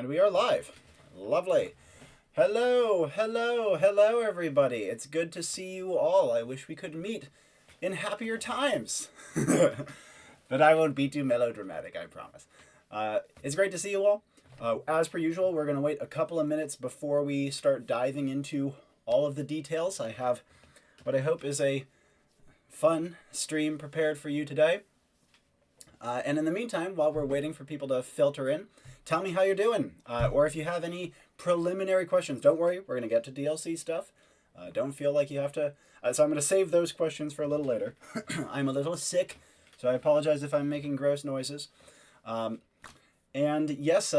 And we are live. Lovely. Hello, hello, hello, everybody. It's good to see you all. I wish we could meet in happier times. But I won't be too melodramatic, I promise. It's great to see you all. As per usual, we're going to wait a couple of minutes before we start diving into all of the details. I have what I hope is a fun stream prepared for you today. And in the meantime, while we're waiting for people to filter in, tell me how you're doing. Or if you have any preliminary questions, don't worry, we're going to get to DLC stuff. Don't feel like you have to. So I'm going to save those questions for a little later. I'm a little sick, so I apologize if I'm making gross noises. And yes,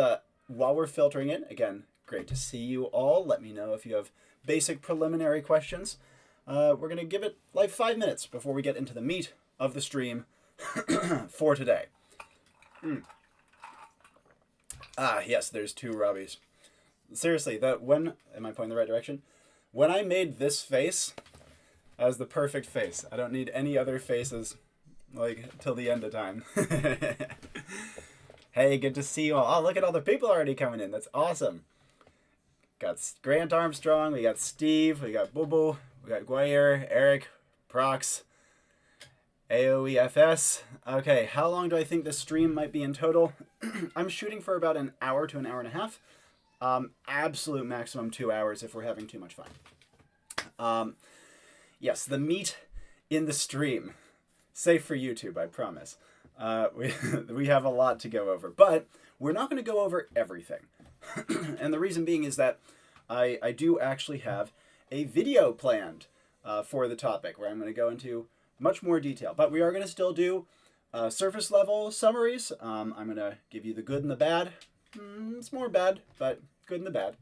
while we're filtering in, again, great to see you all. Let me know if you have basic preliminary questions. We're going to give it like 5 minutes before we get into the meat of the stream for today. Ah, yes, there's two Robbies. Seriously, am I pointing the right direction? When I made this face, that was the perfect face. I don't need any other faces, like, till the end of time. Hey, good to see you all. Oh, look at all the people already coming in. That's awesome. Got Grant Armstrong, we got Steve, we got Boo, we got Guayer, Eric, Prox, AOEFS. Okay, how long do I think this stream might be in total? I'm shooting for about an hour to an hour and a half. Absolute maximum 2 hours if we're having too much fun. Yes, the meat in the stream. Safe for YouTube, I promise. We have a lot to go over, but we're not going to go over everything. And the reason being is that I do actually have a video planned for the topic where I'm going to go into much more detail, but we are going to still do surface level summaries. I'm going to give you the good and the bad. It's more bad, but good and the bad.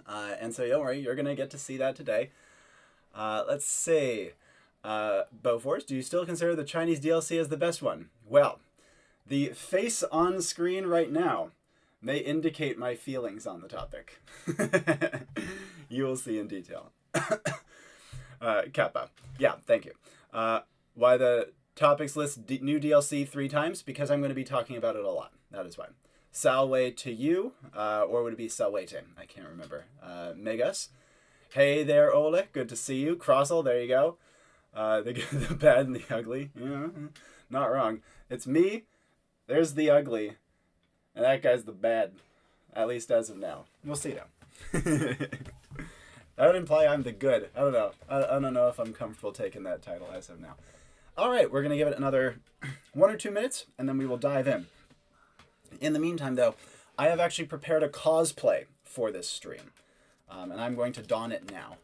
And so don't worry, you're going to get to see that today. Let's see. Beauforce, do you still consider the Chinese DLC as the best one? Well, the face on screen right now may indicate my feelings on the topic. You will see in detail. Kappa. Yeah, thank you. Why the topics list new DLC 3 times? Because I'm going to be talking about it a lot. That is why. Salway to you, or would it be Salwayte? I can't remember. Megas. Hey there, Ole. Good to see you. Crossel, there you go. The bad and the ugly. Yeah, not wrong. It's me. There's the ugly. And that guy's the bad. At least as of now. We'll see though. That would imply I'm the good. I don't know. I don't know if I'm comfortable taking that title as of now. All right, we're going to give it another 1 or 2 minutes, and then we will dive in. In the meantime, though, I have actually prepared a cosplay for this stream, and I'm going to don it now.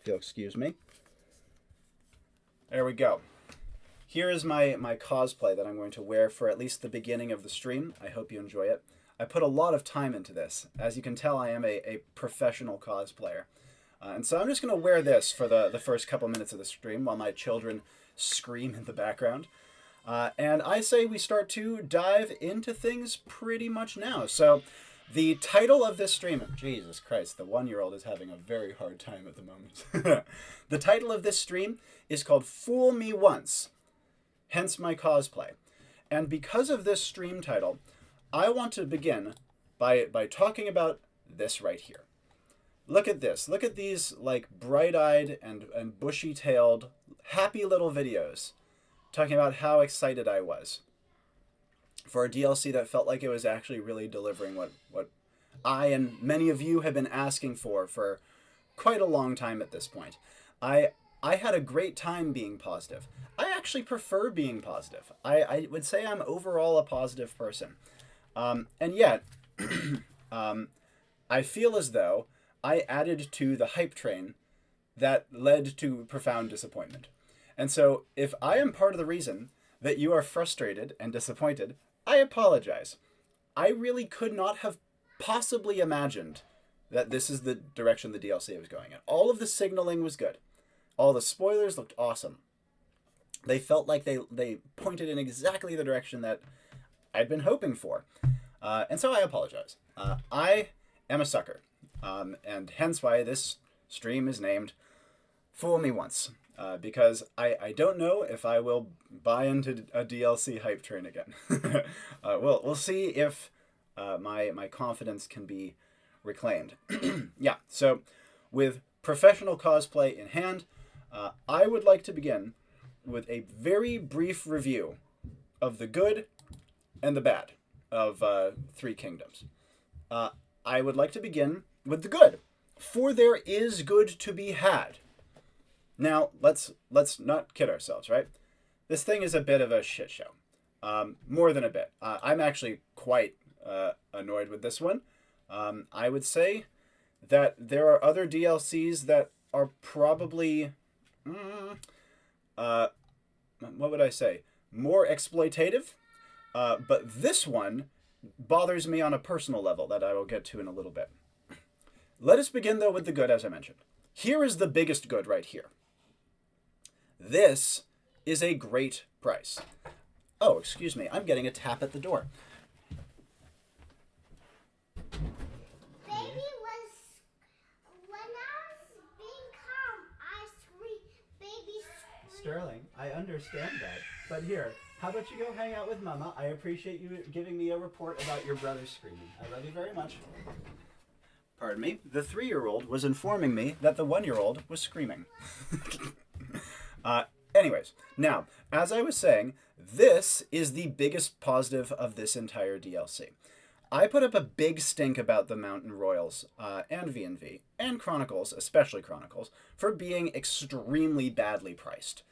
If you'll excuse me. There we go. Here is my cosplay that I'm going to wear for at least the beginning of the stream. I hope you enjoy it. I put a lot of time into this. As you can tell, I am a professional cosplayer. And so I'm just going to wear this for the first couple minutes of the stream while my children scream in the background. And I say we start to dive into things pretty much now. So the title of this stream, Jesus Christ, the 1-year-old is having a very hard time at the moment. The title of this stream is called Fool Me Once, hence my cosplay. And because of this stream title, I want to begin by talking about this right here. Look at this. Look at these like bright-eyed and bushy-tailed, happy little videos talking about how excited I was for a DLC that felt like it was actually really delivering what I and many of you have been asking for quite a long time at this point. I had a great time being positive. I actually prefer being positive. I would say I'm overall a positive person. And yet, I feel as though I added to the hype train that led to profound disappointment. And so if I am part of the reason that you are frustrated and disappointed, I apologize. I really could not have possibly imagined that this is the direction the DLC was going in. All of the signaling was good. All the spoilers looked awesome. They felt like they pointed in exactly the direction that I'd been hoping for. And so I apologize. I am a sucker. And hence why this stream is named Fool Me Once. Because I don't know if I will buy into a DLC hype train again. We'll see if my confidence can be reclaimed. Yeah, so with professional cosplay in hand, I would like to begin with a very brief review of the good and the bad of Three Kingdoms. I would like to begin with the good, for there is good to be had. Now, let's not kid ourselves, right? This thing is a bit of a shit show. More than a bit. I'm actually quite annoyed with this one. I would say that there are other DLCs that are probably, what would I say, more exploitative. But this one bothers me on a personal level that I will get to in a little bit. Let us begin, though, with the good, as I mentioned. Here is the biggest good right here. This is a great price. Oh, excuse me. I'm getting a tap at the door. Baby was, when I was being calm, I screamed, baby screamed. Sterling, I understand that. But here, how about you go hang out with Mama? I appreciate you giving me a report about your brother screaming. I love you very much. Pardon me. The 3-year-old was informing me that the 1-year-old was screaming. Anyways, now, as I was saying, this is the biggest positive of this entire DLC. I put up a big stink about the Mountain Royals and V&V, and Chronicles, especially Chronicles, for being extremely badly priced.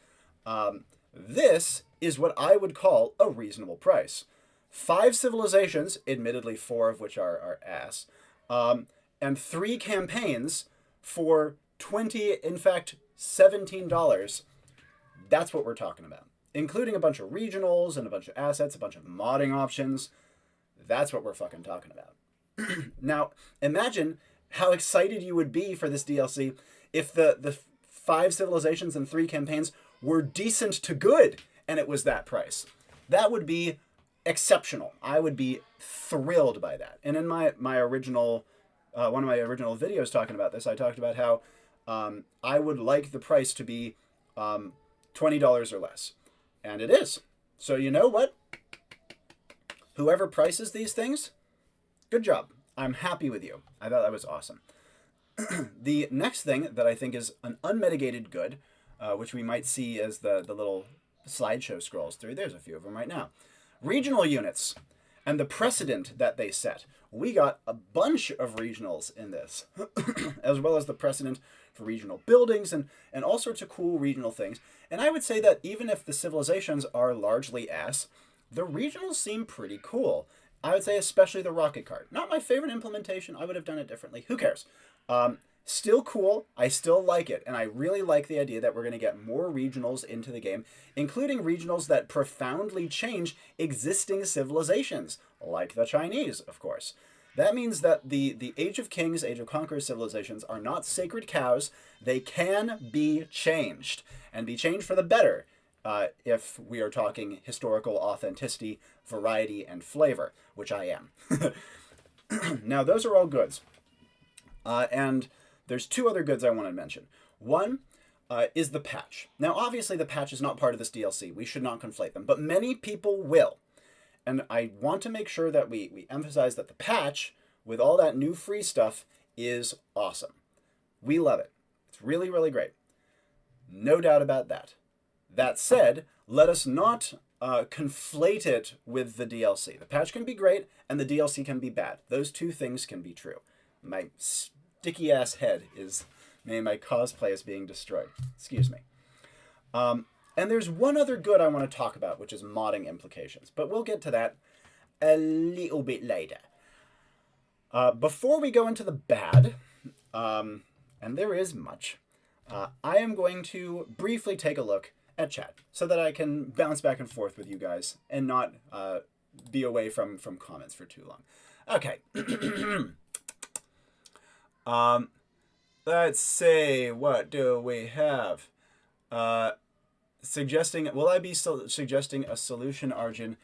This is what I would call a reasonable price. 5 civilizations, admittedly 4 of which are ass, and 3 campaigns for $20, in fact, $17. That's what we're talking about. Including a bunch of regionals and a bunch of assets, a bunch of modding options. That's what we're fucking talking about. Now, imagine how excited you would be for this DLC if the 5 civilizations and 3 campaigns were decent to good and it was that price. That would be exceptional. I would be thrilled by that. And in my original, one of my original videos talking about this, I talked about how I would like the price to be $20 or less. And it is. So you know what? Whoever prices these things, good job. I'm happy with you. I thought that was awesome. The next thing that I think is an unmitigated good, which we might see as the little slideshow scrolls through. There's a few of them right now. Regional units and the precedent that they set. We got a bunch of regionals in this, as well as the precedent for regional buildings and all sorts of cool regional things. And I would say that even if the civilizations are largely ass, the regionals seem pretty cool. I would say especially the rocket cart. Not my favorite implementation. I would have done it differently. Who cares? Still cool. I still like it. And I really like the idea that we're going to get more regionals into the game, including regionals that profoundly change existing civilizations, like the Chinese, of course. That means that the Age of Kings, Age of Conquerors civilizations are not sacred cows. They can be changed, and be changed for the better, if we are talking historical authenticity, variety, and flavor, which I am. Now, those are all goods. And there's 2 other goods I want to mention. One is the patch. Now, obviously, the patch is not part of this DLC. We should not conflate them, but many people will. And I want to make sure that we emphasize that the patch, with all that new free stuff, is awesome. We love it. It's really, really great. No doubt about that. That said, let us not conflate it with the DLC. The patch can be great, and the DLC can be bad. Those 2 things can be true. My sticky-ass head is... my cosplay is being destroyed. Excuse me. And there's one other good I want to talk about, which is modding implications. But we'll get to that a little bit later. Before we go into the bad, and there is much, I am going to briefly take a look at chat so that I can bounce back and forth with you guys and not be away from comments for too long. Okay. Let's see. What do we have? Will I be suggesting a solution, Arjun?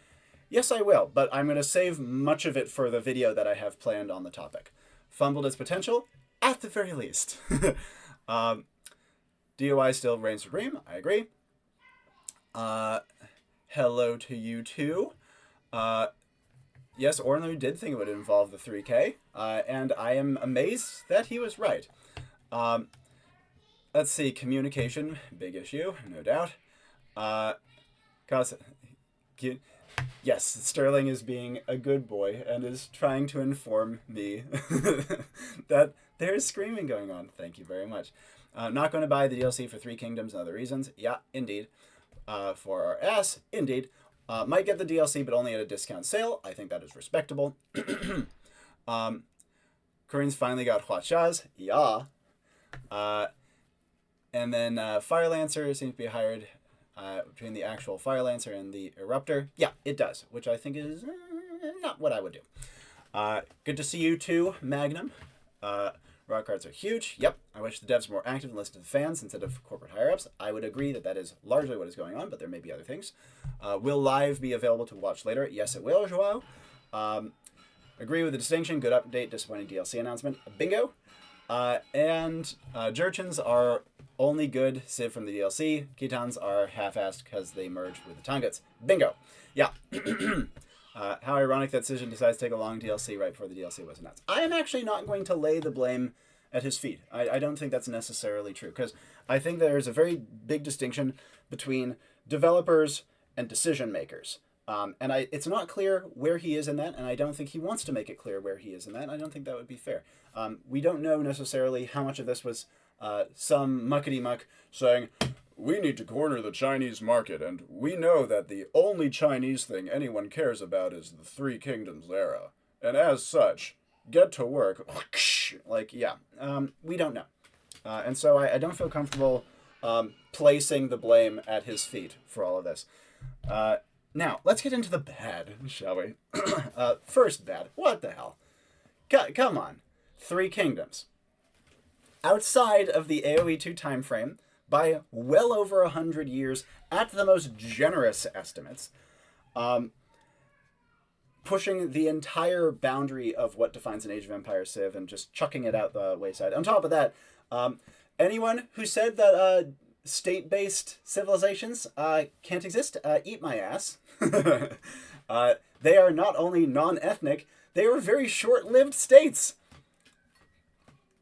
Yes, I will, but I'm going to save much of it for the video that I have planned on the topic. Fumbled its potential, at the very least. DOI still reigns supreme, I agree. Hello to you too. yes, Ornlu did think it would involve the 3K, and I am amazed that he was right. Um, let's see, communication, big issue, no doubt. Cause, yes, Sterling is being a good boy and is trying to inform me that there's screaming going on. Thank you very much. Not going to buy the DLC for Three Kingdoms and other reasons. Yeah, indeed. For our ass, indeed. Might get the DLC, but only at a discount sale. I think that is respectable. Koreans finally got Huachas. Yeah. And then Fire Lancer seems to be hired between the actual Fire Lancer and the Eruptor. Yeah, it does, which I think is not what I would do. Good to see you too, Magnum. Rock cards are huge. Yep, I wish the devs were more active and listen to the fans instead of corporate higher-ups. I would agree that that is largely what is going on, but there may be other things. Will Live be available to watch later? Yes, it will, Joao. Agree with the distinction. Good update. Disappointing DLC announcement. Bingo. And Jurchens are only good Civ from the DLC. Khitans are half-assed because they merged with the Tongats. Bingo. Yeah. How ironic that Cision decides to take a long DLC right before the DLC was announced. I am actually not going to lay the blame at his feet. I don't think that's necessarily true, because I think there's a very big distinction between developers and decision makers. And it's not clear where he is in that, and I don't think he wants to make it clear where he is in that, and I don't think that would be fair. We don't know necessarily how much of this was some muckety-muck saying, we need to corner the Chinese market, and we know that the only Chinese thing anyone cares about is the Three Kingdoms era. And as such, get to work. Like, yeah, we don't know. And so I don't feel comfortable placing the blame at his feet for all of this. Now, let's get into the bad, shall we? First bad. What the hell? Come on. Three Kingdoms. Outside of the AoE 2 time frame, by well over 100 years, at the most generous estimates, pushing the entire boundary of what defines an Age of Empires Civ and just chucking it out the wayside. On top of that, anyone who said that state-based civilizations can't exist, eat my ass. They are not only non-ethnic, they are very short-lived states.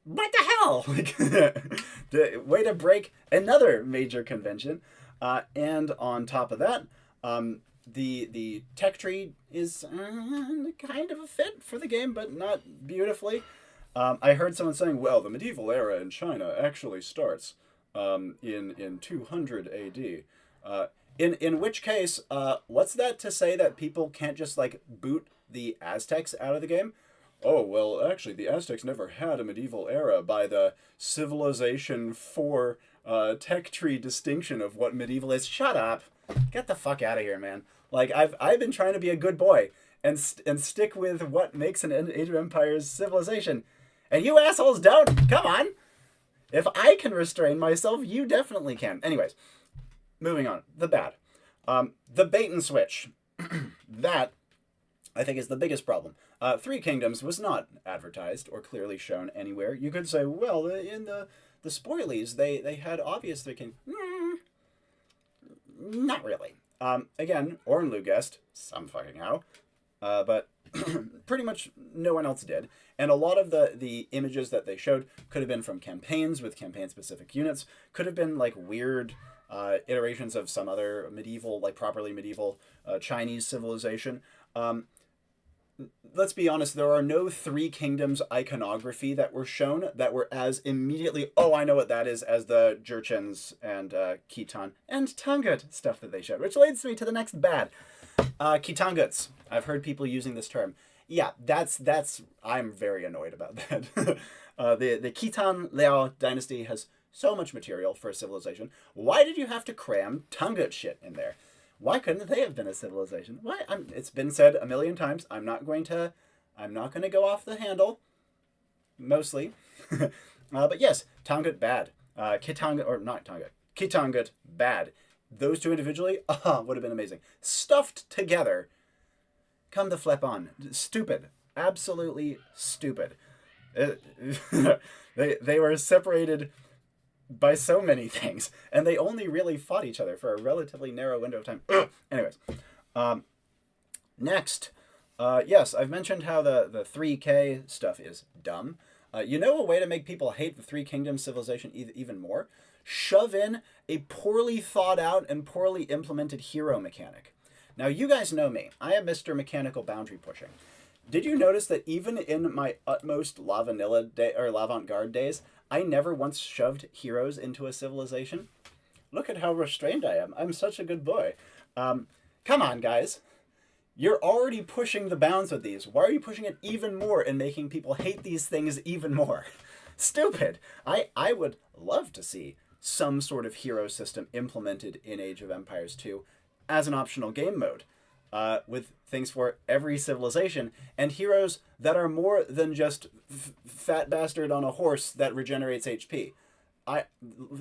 What the hell? Like, way to break another major convention. And on top of that, the tech tree is kind of a fit for the game, but not beautifully. I heard someone saying, well, the medieval era in China actually starts in 200 AD. In which case, what's that to say that people can't just, like, boot the Aztecs out of the game? Oh, well, actually, the Aztecs never had a medieval era by the Civilization 4 tech tree distinction of what medieval is. Shut up. Get the fuck out of here, man. Like, I've been trying to be a good boy and stick with what makes an Age of Empires civilization. And you assholes don't. Come on. If I can restrain myself, you definitely can. Anyways, moving on. The bad. The bait and switch. That, I think, is the biggest problem. Three Kingdoms was not advertised or clearly shown anywhere. You could say, well, in the spoilies, they had obvious Three Kingdoms. Not really. Again, Ornlu guessed, some fucking how, but pretty much no one else did. And a lot of the images that they showed could have been from campaigns with campaign-specific units, could have been like weird iterations of some other medieval, like properly medieval Chinese civilization. Let's be honest, there are no Three Kingdoms iconography that were shown that were as immediately, oh, I know what that is, as the Jurchens and Khitan and Tangut stuff that they showed, which leads me to the next bad. Khitanguts. I've heard people using this term. Yeah, that's I'm very annoyed about that. The Khitan Liao dynasty has so much material for a civilization. Why did you have to cram Tangut shit in there? Why couldn't they have been a civilization? Why? It's been said a million times. I'm not going to go off the handle. Mostly, but yes, Tangut bad. Khitangut or not Tangut. Khitangut bad. Those two individually, would have been amazing. Stuffed together. Come to flip on. Stupid. Absolutely stupid. They were separated by so many things, and they only really fought each other for a relatively narrow window of time. Anyways, next, Yes, I've mentioned how the 3K stuff is dumb. You know a way to make people hate the Three Kingdoms civilization even more? Shove in a poorly thought out and poorly implemented hero mechanic. Now, you guys know me. I am Mr. Mechanical Boundary Pushing. Did you notice that even in my utmost La Vanilla day or L'Avant-Garde days, I never once shoved heroes into a civilization? Look at how restrained I am. I'm such a good boy. Come on, guys. You're already pushing the bounds with these. Why are you pushing it even more and making people hate these things even more? Stupid. I would love to see some sort of hero system implemented in Age of Empires 2 as an optional game mode, with things for every civilization, and heroes that are more than just fat bastard on a horse that regenerates HP.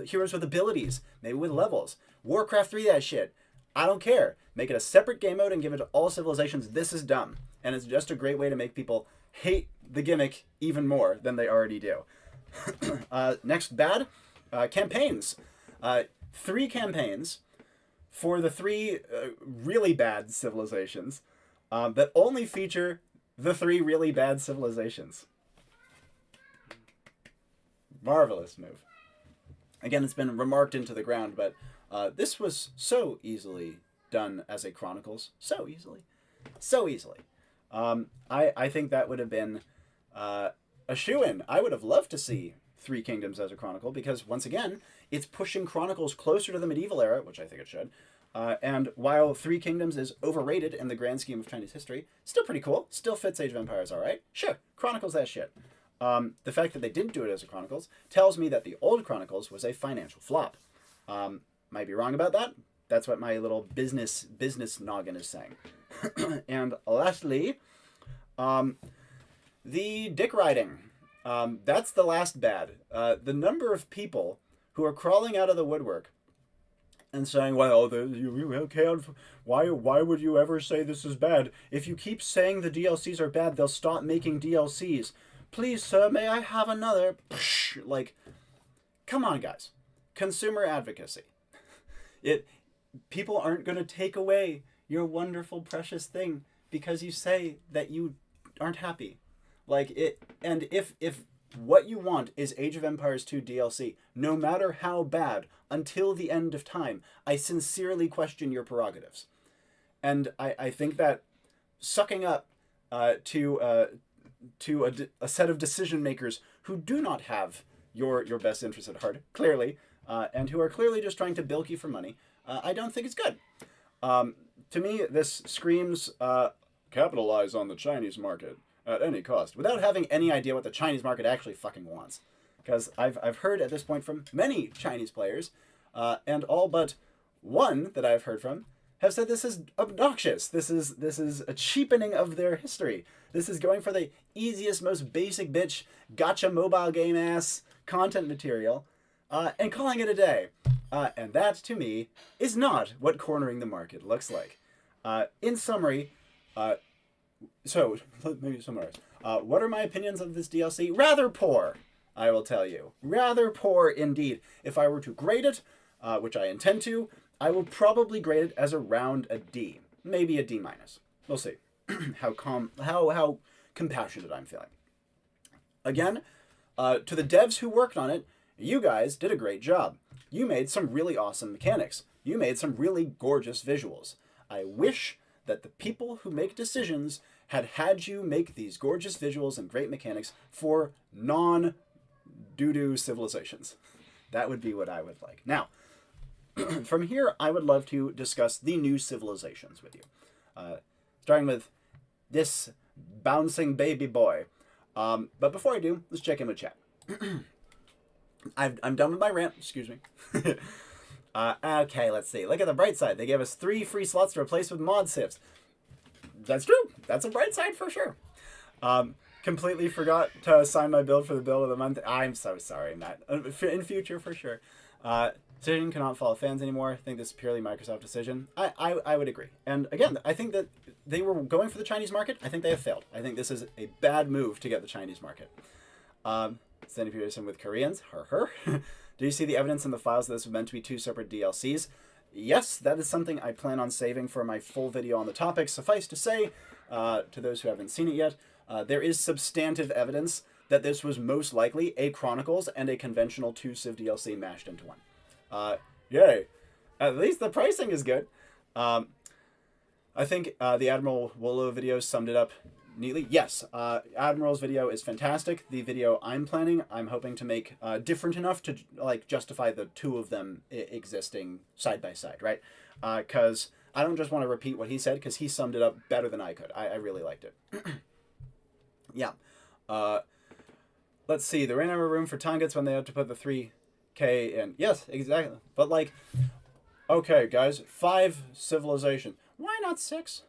Heroes with abilities, maybe with levels. Warcraft 3 that shit. I don't care. Make it a separate game mode and give it to all civilizations. This is dumb. And it's just a great way to make people hate the gimmick even more than they already do. Next bad, campaigns. 3 campaigns for the 3 really bad civilizations that only feature the 3 really bad civilizations. Marvelous move. Again, it's been remarked into the ground, but this was so easily done as a Chronicles. So easily. So easily. I think that would have been a shoo-in. I would have loved to see Three Kingdoms as a Chronicle, because, once again, it's pushing Chronicles closer to the medieval era, which I think it should. And while Three Kingdoms is overrated in the grand scheme of Chinese history, still pretty cool. Still fits Age of Empires all right. Sure, Chronicles that shit. The fact that they didn't do it as a Chronicles tells me that the old Chronicles was a financial flop. Might be wrong about that. That's what my little business noggin is saying. And lastly, the dick riding. That's the last bad. The number of people who are crawling out of the woodwork and saying, well, why would you ever say this is bad? If you keep saying the DLCs are bad, they'll stop making DLCs. Please, sir, may I have another? Like, come on, guys. Consumer advocacy. People aren't going to take away your wonderful, precious thing because you say that you aren't happy. And if what you want is Age of Empires 2 DLC, no matter how bad, until the end of time, I sincerely question your prerogatives. And I think that sucking up to a set of decision makers who do not have your best interests at heart, clearly, and who are clearly just trying to bilk you for money, I don't think it's good. To me, this screams capitalize on the Chinese market at any cost, without having any idea what the Chinese market actually fucking wants. Because I've heard at this point from many Chinese players, and all but one that I've heard from have said this is obnoxious. This is a cheapening of their history. This is going for the easiest, most basic bitch gotcha mobile game ass content material, and calling it a day. And that, to me, is not what cornering the market looks like. In summary, so let me summarize. What are my opinions of this DLC? Rather poor, I will tell you. Rather poor indeed. If I were to grade it, which I intend to, I will probably grade it as around a D. Maybe a D minus. We'll see how compassionate I'm feeling. Again, to the devs who worked on it, you guys did a great job. You made some really awesome mechanics. You made some really gorgeous visuals. I wish that the people who make decisions had you make these gorgeous visuals and great mechanics for non-doo-doo civilizations. That would be what I would like. Now, from here, I would love to discuss the new civilizations with you. Starting with this bouncing baby boy. But before I do, let's check in with chat. I'm done with my rant. Excuse me. Okay, let's see. Look at the bright side. They gave us 3 free slots to replace with mod sifs. That's true. That's a bright side for sure. Completely forgot to assign my build for the build of the month. I'm so sorry, Matt. In future, for sure. Decision cannot follow fans anymore. I think this is purely Microsoft decision. I would agree. And again, I think that they were going for the Chinese market. I think they have failed. I think this is a bad move to get the Chinese market. Sandy Peterson with Koreans. Do you see the evidence in the files that this was meant to be 2 separate DLCs? Yes, that is something I plan on saving for my full video on the topic. Suffice to say, to those who haven't seen it yet. There is substantive evidence that this was most likely a Chronicles and a conventional 2 Civ DLC mashed into one. Yay! At least the pricing is good. I think the Admiral Wolo video summed it up neatly. Yes, Admiral's video is fantastic. The video I'm planning, I'm hoping to make different enough to like justify the two of them existing side by side, right? Because I don't just want to repeat what he said, because he summed it up better than I could. I really liked it. Yeah. Let's see. There ain't ever room for Tongans when they have to put the 3K in. Yes, exactly. But like, okay, guys, 5 civilization. Why not 6?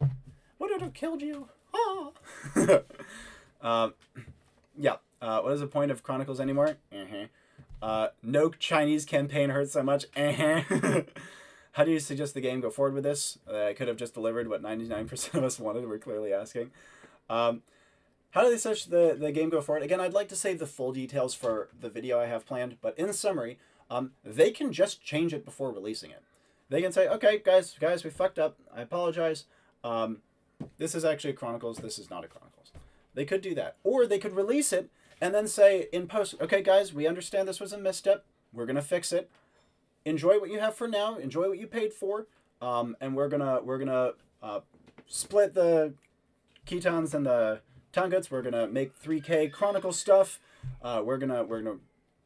Would it have killed you? Yeah. What is the point of Chronicles anymore? No Chinese campaign hurts so much. How do you suggest the game go forward with this? I could have just delivered what 99% of us wanted. We're clearly asking. How do they such the game go forward? Again, I'd like to save the full details for the video I have planned, but in summary, they can just change it before releasing it. They can say, okay, guys, we fucked up. I apologize. This is actually a Chronicles. This is not a Chronicles. They could do that. Or they could release it and then say in post, okay, guys, we understand this was a misstep. We're going to fix it. Enjoy what you have for now. Enjoy what you paid for. And we're gonna split the Khitans and the Tongans. We're gonna make 3K Chronicle stuff. We're gonna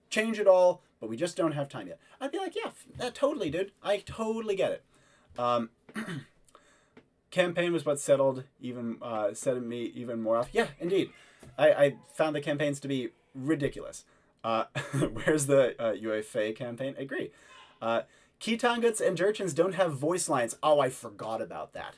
change it all, but we just don't have time yet. I'd be like, yeah, totally, dude. I totally get it. Campaign was what settled me even more off. Yeah, indeed. I found the campaigns to be ridiculous. Where's the UFA campaign? I agree. Khitangans and Jurchens don't have voice lines. Oh, I forgot about that.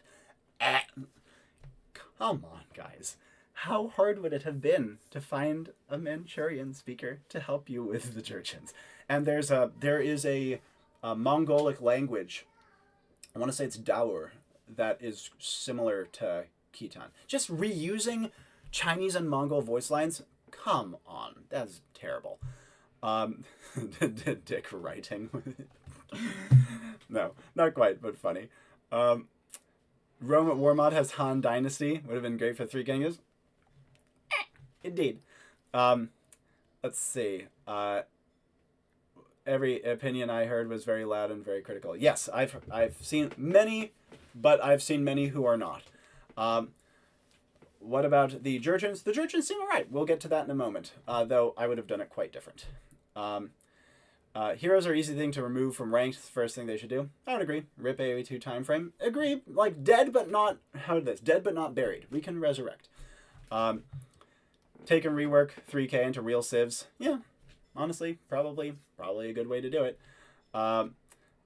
Come on, guys. How hard would it have been to find a Manchurian speaker to help you with the Jurchens? And there is a Mongolic language. I want to say it's Daur, that is similar to Khitan. Just reusing Chinese and Mongol voice lines? Come on. That's terrible. Dick writing. No, not quite, but funny. Rome at War Mod has Han Dynasty. Would have been great for 3 kingdoms. Indeed. Let's see. Every opinion I heard was very loud and very critical. Yes, I've seen many, but I've seen many who are not. What about the Jurchens? The Jurchens seem alright. We'll get to that in a moment, though I would have done it quite different. Heroes are easy thing to remove from ranked. First thing they should do. I would agree. RIP AoE2 time frame. Agree. Like dead but not dead but not buried. We can resurrect. Take and rework 3K into real civs. Yeah. Honestly, probably a good way to do it.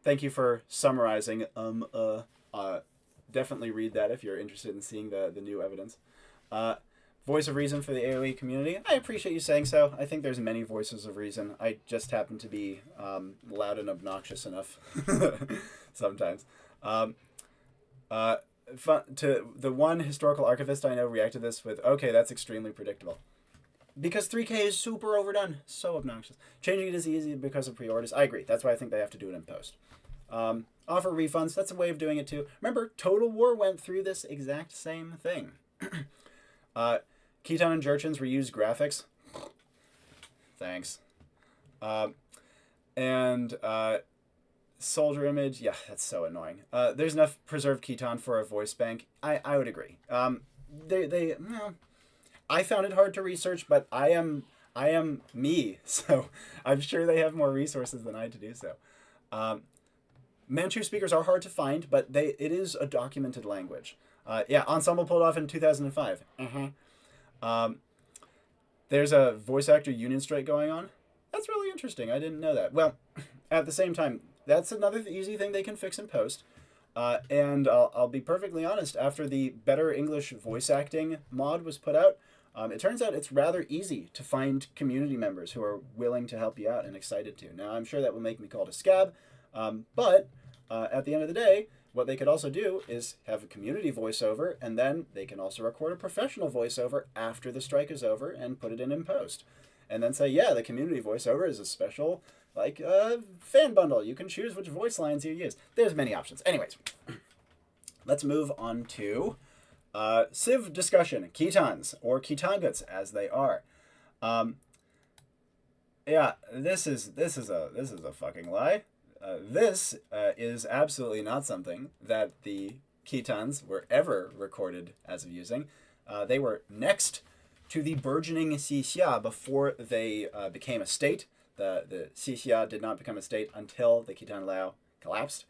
Thank you for summarizing. Definitely read that if you're interested in seeing the new evidence. Voice of reason for the AoE community. I appreciate you saying so. I think there's many voices of reason. I just happen to be loud and obnoxious enough sometimes. To the one historical archivist I know reacted this with, okay, that's extremely predictable. Because 3K is super overdone. So obnoxious. Changing it is easy because of pre-orders. I agree. That's why I think they have to do it in post. Offer refunds. That's a way of doing it too. Remember, Total War went through this exact same thing. Khitan and Jurchens reused graphics. Thanks. Soldier image. Yeah, that's so annoying. There's enough preserved Khitan for a voice bank. I would agree. I found it hard to research, but I am me, so I'm sure they have more resources than I to do so. Manchu speakers are hard to find, but it is a documented language. Yeah, Ensemble pulled off in 2005. There's a voice actor union strike going on. That's really interesting. I didn't know that. Well, at the same time, that's another easy thing they can fix in post. And I'll be perfectly honest, after the Better English Voice Acting mod was put out, it turns out it's rather easy to find community members who are willing to help you out and excited to. Now, I'm sure that will make me called a scab, but at the end of the day, what they could also do is have a community voiceover, and then they can also record a professional voiceover after the strike is over and put it in post. And then say, yeah, the community voiceover is a special, fan bundle. You can choose which voice lines you use. There's many options. Anyways, let's move on to Civ discussion, Khitans, or Khitangats as they are. Um, yeah, this is a fucking lie. This is absolutely not something that the Khitans were ever recorded as of using. They were next to the burgeoning Xixia before they became a state. The Xixia did not become a state until the Khitan Lao collapsed,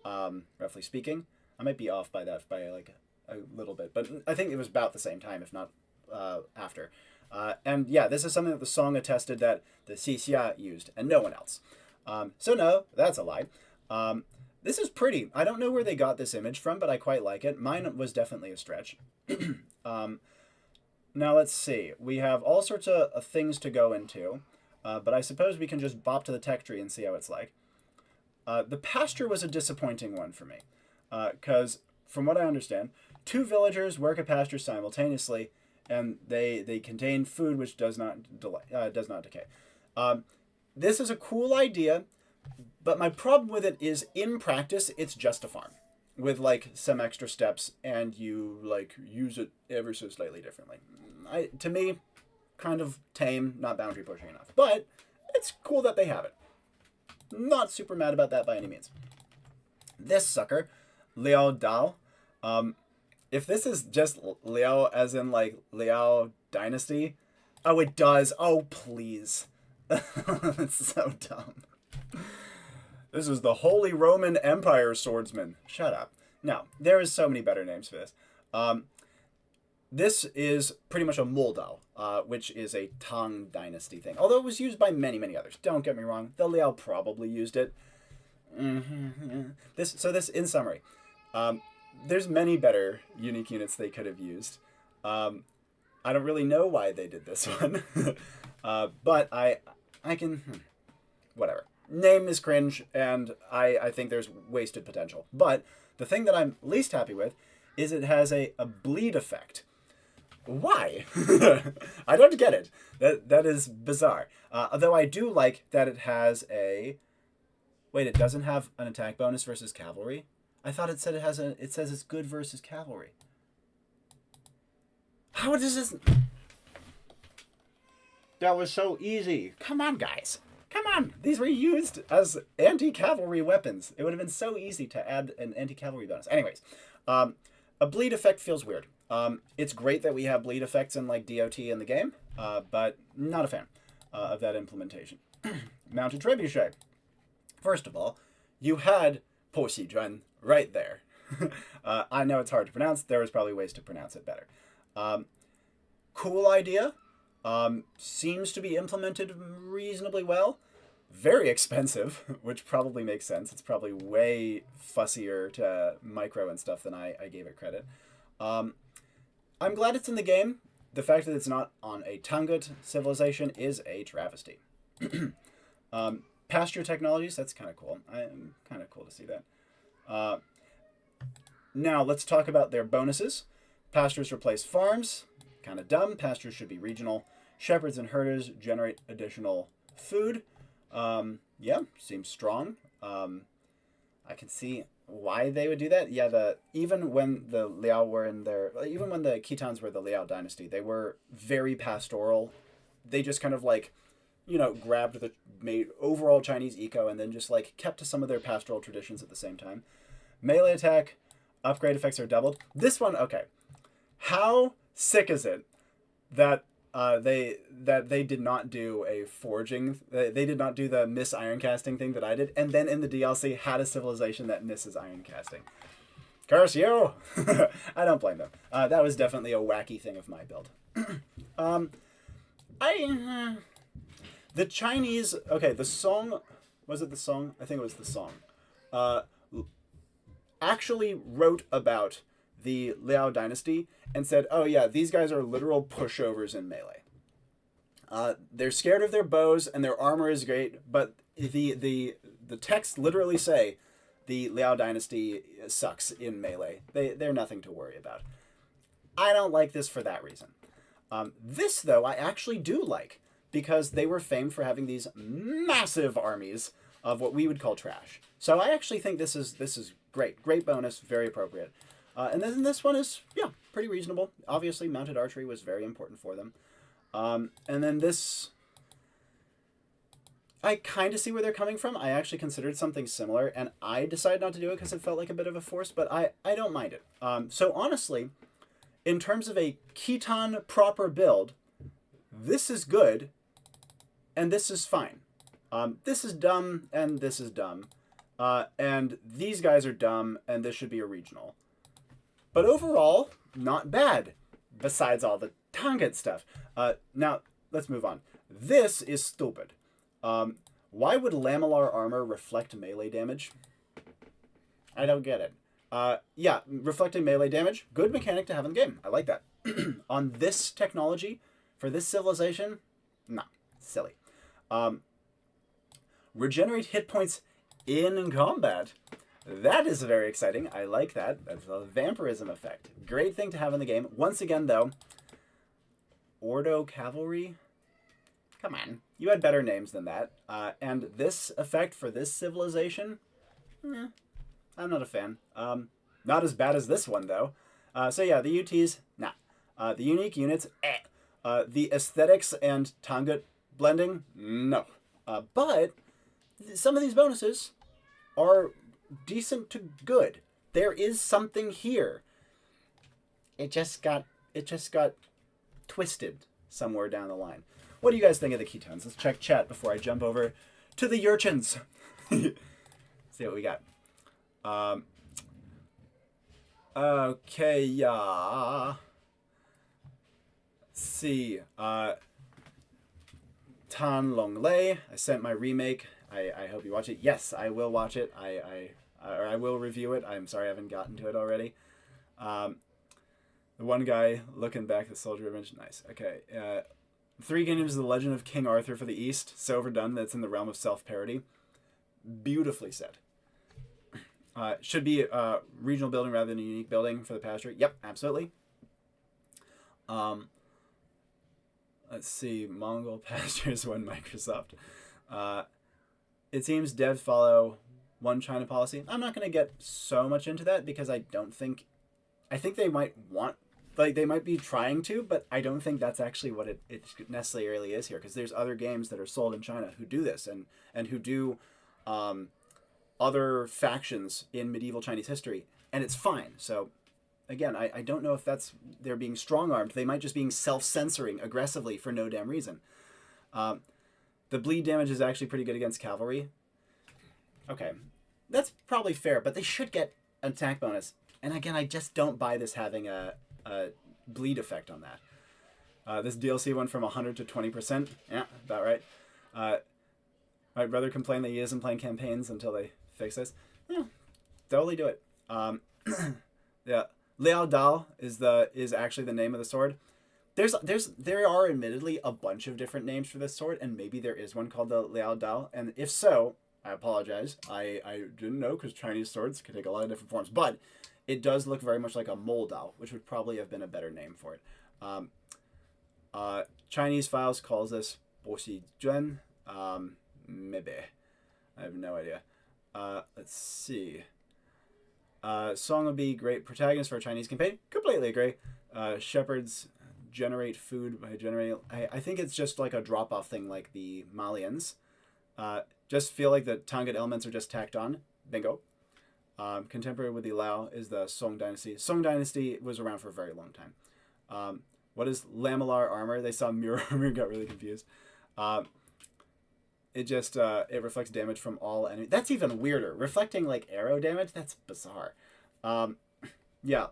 roughly speaking. I might be off by that by like a little bit, but I think it was about the same time, if not after. And yeah, this is something that the song attested that the Xixia used, and no one else. So no, that's a lie. This is pretty. I don't know where they got this image from, but I quite like it. Mine was definitely a stretch. Now let's see. We have all sorts of things to go into, but I suppose we can just bop to the tech tree and see how it's like. The pasture was a disappointing one for me, because from what I understand, 2 villagers work a pasture simultaneously, and they contain food which does not decay. This is a cool idea, but my problem with it is in practice it's just a farm with like some extra steps, and you like use it ever so slightly differently. To me, kind of tame, not boundary pushing enough, but it's cool that they have it. Not super mad about that by any means. This sucker, Liao Dao. If this is just Liao as in like Liao Dynasty, oh it does. Oh please. It's so dumb. This is the Holy Roman Empire swordsman. Shut up. Now, there is so many better names for this. This is pretty much a Moldau, which is a Tang Dynasty thing. Although it was used by many, many others. Don't get me wrong. The Liao probably used it. This, in summary, there's many better unique units they could have used. I don't really know why they did this one. But I can... whatever. Name is cringe, and I think there's wasted potential. But the thing that I'm least happy with is it has a bleed effect. Why? I don't get it. That is bizarre. Although I do like that it has a... Wait, it doesn't have an attack bonus versus cavalry? I thought it said it says it's good versus cavalry. How does this... That was so easy. Come on, guys. Come on. These were used as anti-cavalry weapons. It would have been so easy to add an anti-cavalry bonus. Anyways, a bleed effect feels weird. It's great that we have bleed effects in like DOT in the game, but not a fan of that implementation. Mounted Trebuchet. First of all, you had Po Xizhuan right there. I know it's hard to pronounce. There was probably ways to pronounce it better. Cool idea. Seems to be implemented reasonably well. Very expensive, which probably makes sense. It's probably way fussier to micro and stuff than I gave it credit. I'm glad it's in the game. The fact that it's not on a Tangut civilization is a travesty. Pasture technologies, that's kind of cool. I'm kind of cool to see that. Now, let's talk about their bonuses. Pastures replace farms. Kind of dumb. Pastures should be regional. Shepherds and herders generate additional food. Yeah, seems strong. I can see why they would do that. Yeah, even when the Liao were even when the Khitans were the Liao dynasty, they were very pastoral. They just kind of like, grabbed the overall Chinese eco and then just like kept to some of their pastoral traditions at the same time. Melee attack, upgrade effects are doubled. This one, okay. How sick is it that they did not do a forging? They did not do the miss iron casting thing that I did, and then in the DLC had a civilization that misses iron casting. Curse you! I don't blame them. That was definitely a wacky thing of my build. The Chinese... Okay, the song... Was it the song? I think it was the song. Actually wrote about the Liao dynasty and said, oh yeah, these guys are literal pushovers in melee. They're scared of their bows and their armor is great, but the texts literally say the Liao dynasty sucks in melee. They're nothing to worry about. I don't like this for that reason. This, though, I actually do like, because they were famed for having these massive armies of what we would call trash. So I actually think this is great. Great bonus, very appropriate. And then this one is, yeah, pretty reasonable. Obviously, mounted archery was very important for them. And then this, I kind of see where they're coming from. I actually considered something similar, and I decided not to do it because it felt like a bit of a force, but I don't mind it. So honestly, in terms of a Khitan proper build, this is good, and this is fine. This is dumb, and this is dumb. And these guys are dumb, and this should be a regional. But overall, not bad, besides all the Tangut stuff. Now, let's move on. This is stupid. Why would lamellar armor reflect melee damage? I don't get it. Yeah, reflecting melee damage, good mechanic to have in the game. I like that. On this technology, for this civilization, nah, silly. Regenerate hit points in combat. That is very exciting. I like that. That's a vampirism effect. Great thing to have in the game. Once again, though, Ordo Cavalry? Come on. You had better names than that. And this effect for this civilization? I'm not a fan. Not as bad as this one, though. So yeah, the UTs, nah. The unique units, the aesthetics and Tangut blending, no. But some of these bonuses are decent to good. There is something here. It just got twisted somewhere down the line. What do you guys think of the Khitans? Let's check chat before I jump over to the Jurchens. See what we got. Okay, yeah. Let's see. Tan Long Lei. I sent my remake. I hope you watch it. Yes, I will watch it. I will review it. I'm sorry I haven't gotten to it already. The one guy looking back at the Soldier Revenge. Nice. Okay. 3 Kingdoms of the Legend of King Arthur for the East. So overdone that's in the realm of self-parody. Beautifully said. Should be a regional building rather than a unique building for the pasture. Yep, absolutely. Let's see. Mongol pastures, one Microsoft. It seems devs follow one China policy. I'm not going to get so much into that because I think they might want, like they might be trying to, but I don't think that's actually what it necessarily is here, because there's other games that are sold in China who do this and who do other factions in medieval Chinese history, and it's fine. So again, I don't know if they're being strong-armed. They might just being self-censoring aggressively for no damn reason. The bleed damage is actually pretty good against cavalry. Okay, that's probably fair, but they should get an attack bonus. And again, I just don't buy this having a bleed effect on that. This DLC went from 100 to 20%. Yeah, about right. My brother complained that he isn't playing campaigns until they fix this. Yeah, totally do it. Yeah, Liao Dao is actually the name of the sword. There are admittedly a bunch of different names for this sword, and maybe there is one called the Liao Dao. And if so, I apologize. I didn't know, because Chinese swords can take a lot of different forms. But it does look very much like a Moldau, which would probably have been a better name for it. Chinese Files calls this Boxi Juan. Maybe. I have no idea. Let's see. Song would be great protagonist for a Chinese campaign. Completely agree. Shepherds generate food by generating... I think it's just like a drop-off thing like the Malians. Just feel like the Tangut elements are just tacked on. Bingo. Contemporary with the Lao is the Song Dynasty. Song Dynasty was around for a very long time. What is lamellar armor? They saw mirror armor and got really confused. It just it reflects damage from all enemies. That's even weirder. Reflecting like arrow damage? That's bizarre. Yeah.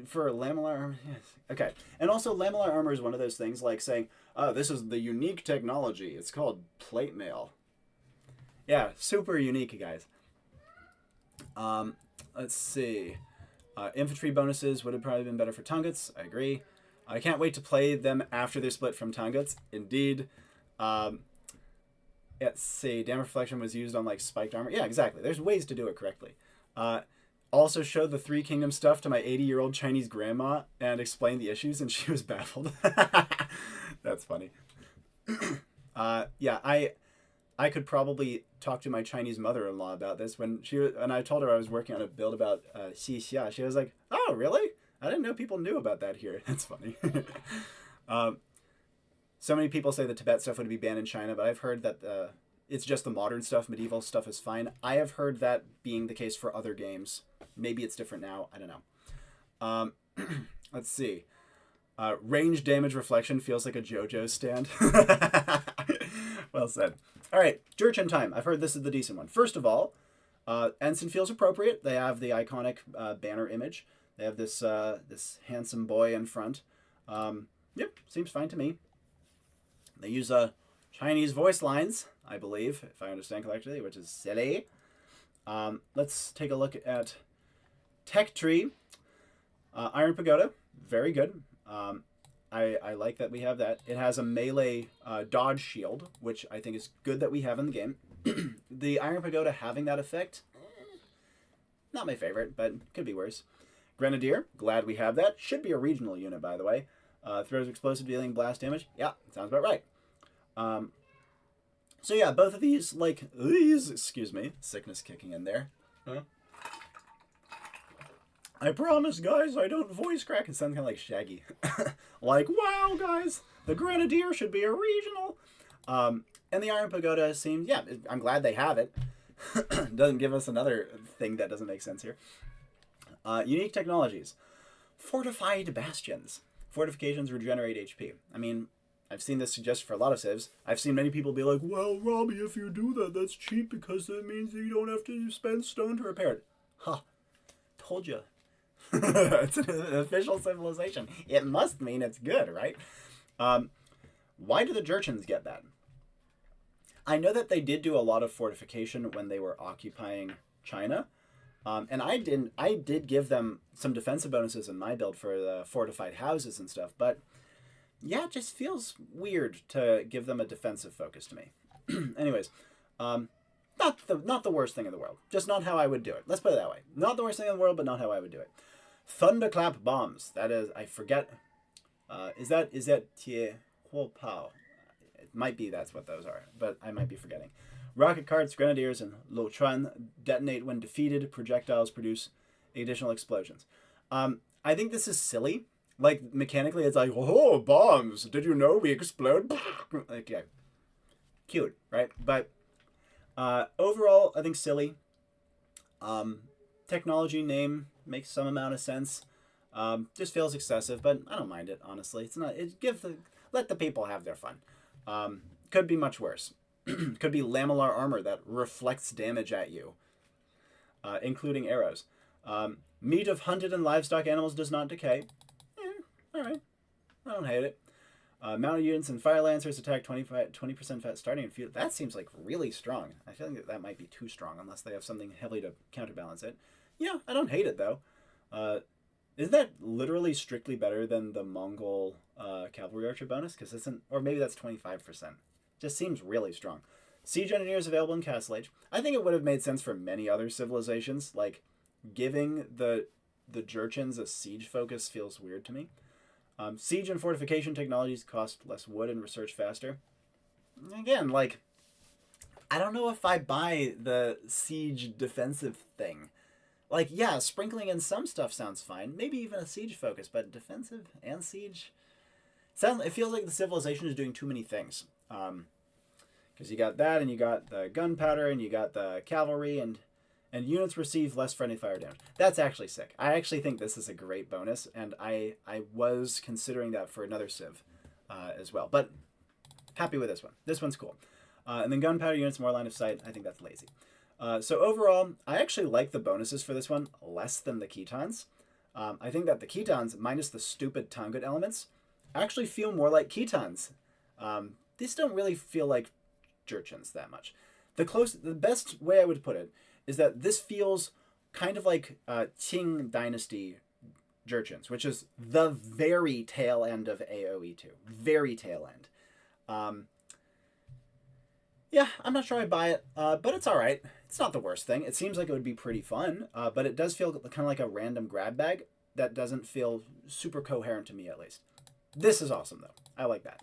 For lamellar armor, yes. Okay. And also lamellar armor is one of those things like saying, oh, this is the unique technology. It's called plate mail. Yeah, super unique, guys. Let's see. Infantry bonuses would have probably been better for Tanguts. I agree. I can't wait to play them after they're split from Tanguts. Indeed. Let's see. Damage reflection was used on like spiked armor. Yeah, exactly. There's ways to do it correctly. Also showed the 3 Kingdom stuff to my 80-year-old Chinese grandma and explained the issues, and she was baffled. That's funny. Yeah, I could probably talk to my Chinese mother-in-law about this. When I told her I was working on a build about Xixia, she was like, "Oh, really? I didn't know people knew about that here. That's funny. So many people say the Tibet stuff would be banned in China, but I've heard that it's just the modern stuff. Medieval stuff is fine. I have heard that being the case for other games. Maybe it's different now. I don't know. Let's see. Range damage reflection feels like a JoJo stand. Well said. All right, Jurchen time. I've heard this is the decent one. First of all, ensign feels appropriate. They have the iconic banner image. They have this this handsome boy in front. Yep, seems fine to me. They use Chinese voice lines, I believe, if I understand correctly, which is silly. Let's take a look at Tech Tree. Iron Pagoda, very good. I like that we have that. It has a melee dodge shield, which I think is good that we have in the game. The Iron Pagoda having that effect, not my favorite, but could be worse. Grenadier, glad we have that. Should be a regional unit, by the way. Throws explosive, dealing blast damage. Yeah, sounds about right. So yeah, both of these, excuse me, sickness kicking in there. Huh? I promise, guys, I don't voice crack. It sounds kind of like Shaggy. Like, wow, guys, the Grenadier should be a regional. And the Iron Pagoda seems, yeah, I'm glad they have it. Doesn't give us another thing that doesn't make sense here. Unique technologies. Fortified bastions. Fortifications regenerate HP. I mean, I've seen this suggested for a lot of civs. I've seen many people be like, well, Robbie, if you do that, that's cheap because that means that you don't have to spend stone to repair it. Huh. Told you. It's an official civilization. It must mean it's good, right? Why do the Jurchens get that? I know that they did do a lot of fortification when they were occupying China. And I did give them some defensive bonuses in my build for the fortified houses and stuff, but yeah, it just feels weird to give them a defensive focus to me. Anyways, not the worst thing in the world. Just not how I would do it. Let's put it that way. Not the worst thing in the world, but not how I would do it. Thunderclap bombs. That is, I forget. Is that Tie Huo Pao? It might be that's what those are, but I might be forgetting. Rocket carts, grenadiers, and Lo Chuan detonate when defeated. Projectiles produce additional explosions. I think this is silly. Like, mechanically, it's like, oh, bombs. Did you know we explode? Like, yeah. Cute, right? But overall, I think silly. Technology name makes some amount of sense. Just feels excessive, but I don't mind it, honestly. It's not. Let the people have their fun. Could be much worse. Could be lamellar armor that reflects damage at you, including arrows. Meat of hunted and livestock animals does not decay. Alright. I don't hate it. Mounted units and fire lancers attack 20% fat starting and field. That seems like really strong. I feel like that might be too strong unless they have something heavily to counterbalance it. Yeah, I don't hate it though. Is that literally strictly better than the Mongol cavalry archer bonus? Because isn't, or maybe that's 25%. Just seems really strong. Siege engineers available in Castle Age. I think it would have made sense for many other civilizations. Like, giving the Jurchens a siege focus feels weird to me. Siege and fortification technologies cost less wood and research faster. Again, like, I don't know if I buy the siege defensive thing. Like, yeah, sprinkling in some stuff sounds fine. Maybe even a siege focus, but defensive and siege? It feels like the civilization is doing too many things. Because you got that, and you got the gunpowder, and you got the cavalry, and units receive less friendly fire damage. That's actually sick. I actually think this is a great bonus, and I was considering that for another civ as well. But happy with this one. This one's cool. And then gunpowder units, more line of sight. I think that's lazy. So overall, I actually like the bonuses for this one less than the Khitans. I think that the Khitans, minus the stupid Tangut elements, actually feel more like Khitans. These don't really feel like Jurchens that much. The best way I would put it is that this feels kind of like Qing Dynasty Jurchens, which is the very tail end of AoE2. Very tail end. Yeah, I'm not sure I buy it, but it's all right. It's not the worst thing. It seems like it would be pretty fun, but it does feel kind of like a random grab bag that doesn't feel super coherent to me, at least. This is awesome, though. I like that.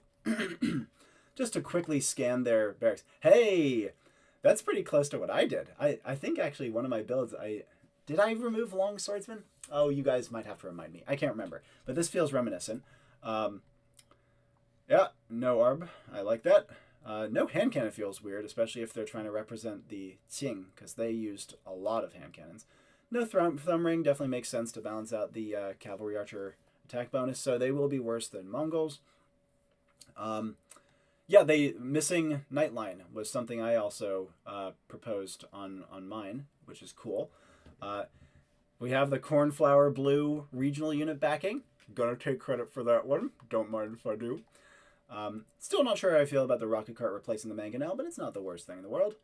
Just to quickly scan their barracks. Hey, that's pretty close to what I did. I think actually one of my builds, did I remove Long Swordsman? Oh, you guys might have to remind me. I can't remember. But this feels reminiscent. Yeah, no arb. I like that. No hand cannon feels weird, especially if they're trying to represent the Qing, because they used a lot of hand cannons. No thumb ring definitely makes sense to balance out the cavalry archer attack bonus, so they will be worse than Mongols. Yeah, they missing Nightline was something I also proposed on mine, which is cool. We have the Cornflower Blue regional unit backing. Gonna take credit for that one. Don't mind if I do. Still not sure how I feel about the rocket cart replacing the mangonel, but it's not the worst thing in the world.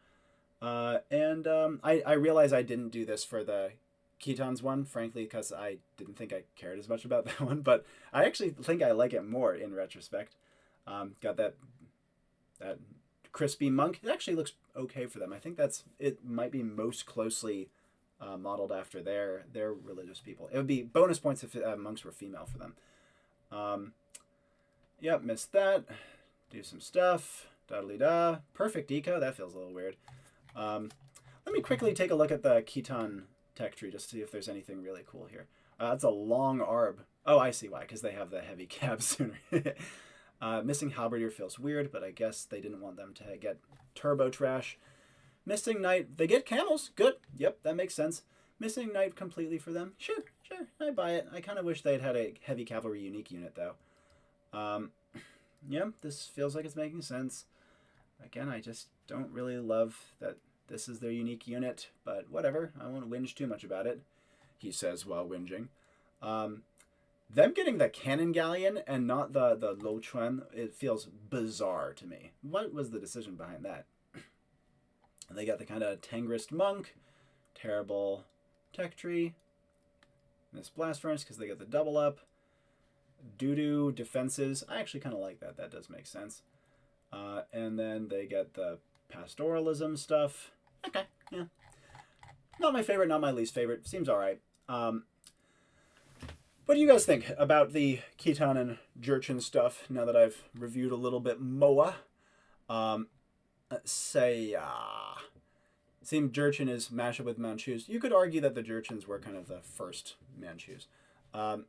I realize I didn't do this for the Khitan's one, frankly, because I didn't think I cared as much about that one, but I actually think I like it more in retrospect. Got that crispy monk. It actually looks okay for them. I think it might be most closely modeled after their religious people. It would be bonus points if monks were female for them. Yep, missed that. Do some stuff. Da-da-da. Perfect eco. That feels a little weird. Let me quickly take a look at the Khitan tech tree just to see if there's anything really cool here. That's a long arb. Oh, I see why, because they have the heavy cab sooner. Missing halberdier feels weird, but I guess they didn't want them to get turbo trash. Missing knight, they get camels. Good. Yep, that makes sense. Missing knight completely for them. Sure, I buy it. I kind of wish they'd had a heavy cavalry unique unit, though. Yeah, this feels like it's making sense. Again, I just don't really love that this is their unique unit, but whatever. I won't whinge too much about it, he says while whinging. Them getting the cannon galleon and not the Lo Chuan, it feels bizarre to me. What was the decision behind that? They got the kind of Tangrist monk, terrible tech tree, this blast furnace because they get the double up. Doo-doo defenses. I actually kind of like that. That does make sense. And then they get the pastoralism stuff. Okay, yeah. Not my favorite, not my least favorite. Seems all right. What do you guys think about the Khitan and Jurchen stuff now that I've reviewed a little bit more? Let's say, seems Jurchen is mashup with Manchus. You could argue that the Jurchens were kind of the first Manchus. Let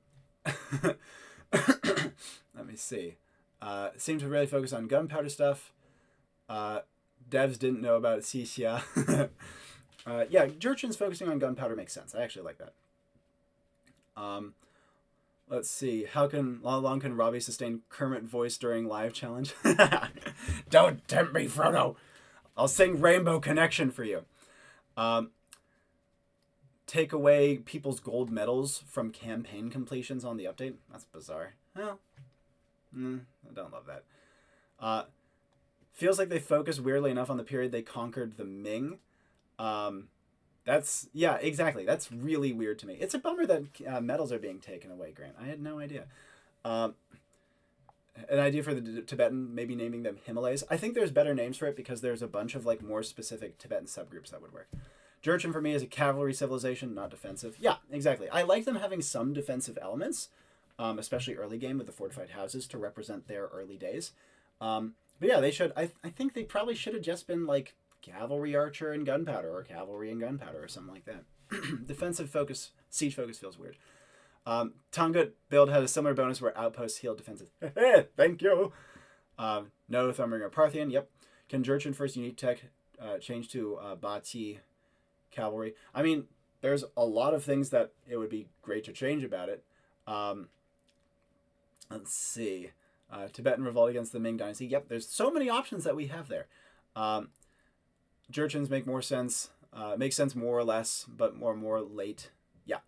me see. Seemed to really focus on gunpowder stuff. Devs didn't know about Xixia. Yeah, Jurchen's focusing on gunpowder makes sense. I actually like that. Let's see. How long can Robbie sustain Kermit voice during live challenge? Don't tempt me, Frodo. I'll sing Rainbow Connection for you. Take away people's gold medals from campaign completions on the update. That's bizarre. Well, I don't love that. Feels like they focus weirdly enough on the period they conquered the Ming. Yeah, exactly. That's really weird to me. It's a bummer that medals are being taken away, Grant. I had no idea. An idea for the Tibetan, maybe naming them Himalayas. I think there's better names for it because there's a bunch of like more specific Tibetan subgroups that would work. Jurchen for me is a cavalry civilization, not defensive. Yeah, exactly. I like them having some defensive elements, especially early game with the fortified houses to represent their early days. But yeah, they should. I think they probably should have just been like cavalry archer and gunpowder, or cavalry and gunpowder, or something like that. Defensive focus, siege focus feels weird. Tongut build had a similar bonus where outposts healed defensive. Thank you. No Thumbringer Parthian. Yep. Can Jurchen first unique tech change to Bati cavalry? I mean, there's a lot of things that it would be great to change about it. Let's see. Tibetan revolt against the Ming Dynasty. Yep, there's so many options that we have there. Jurchens make more sense. Make sense more or less, but more late. Yeah.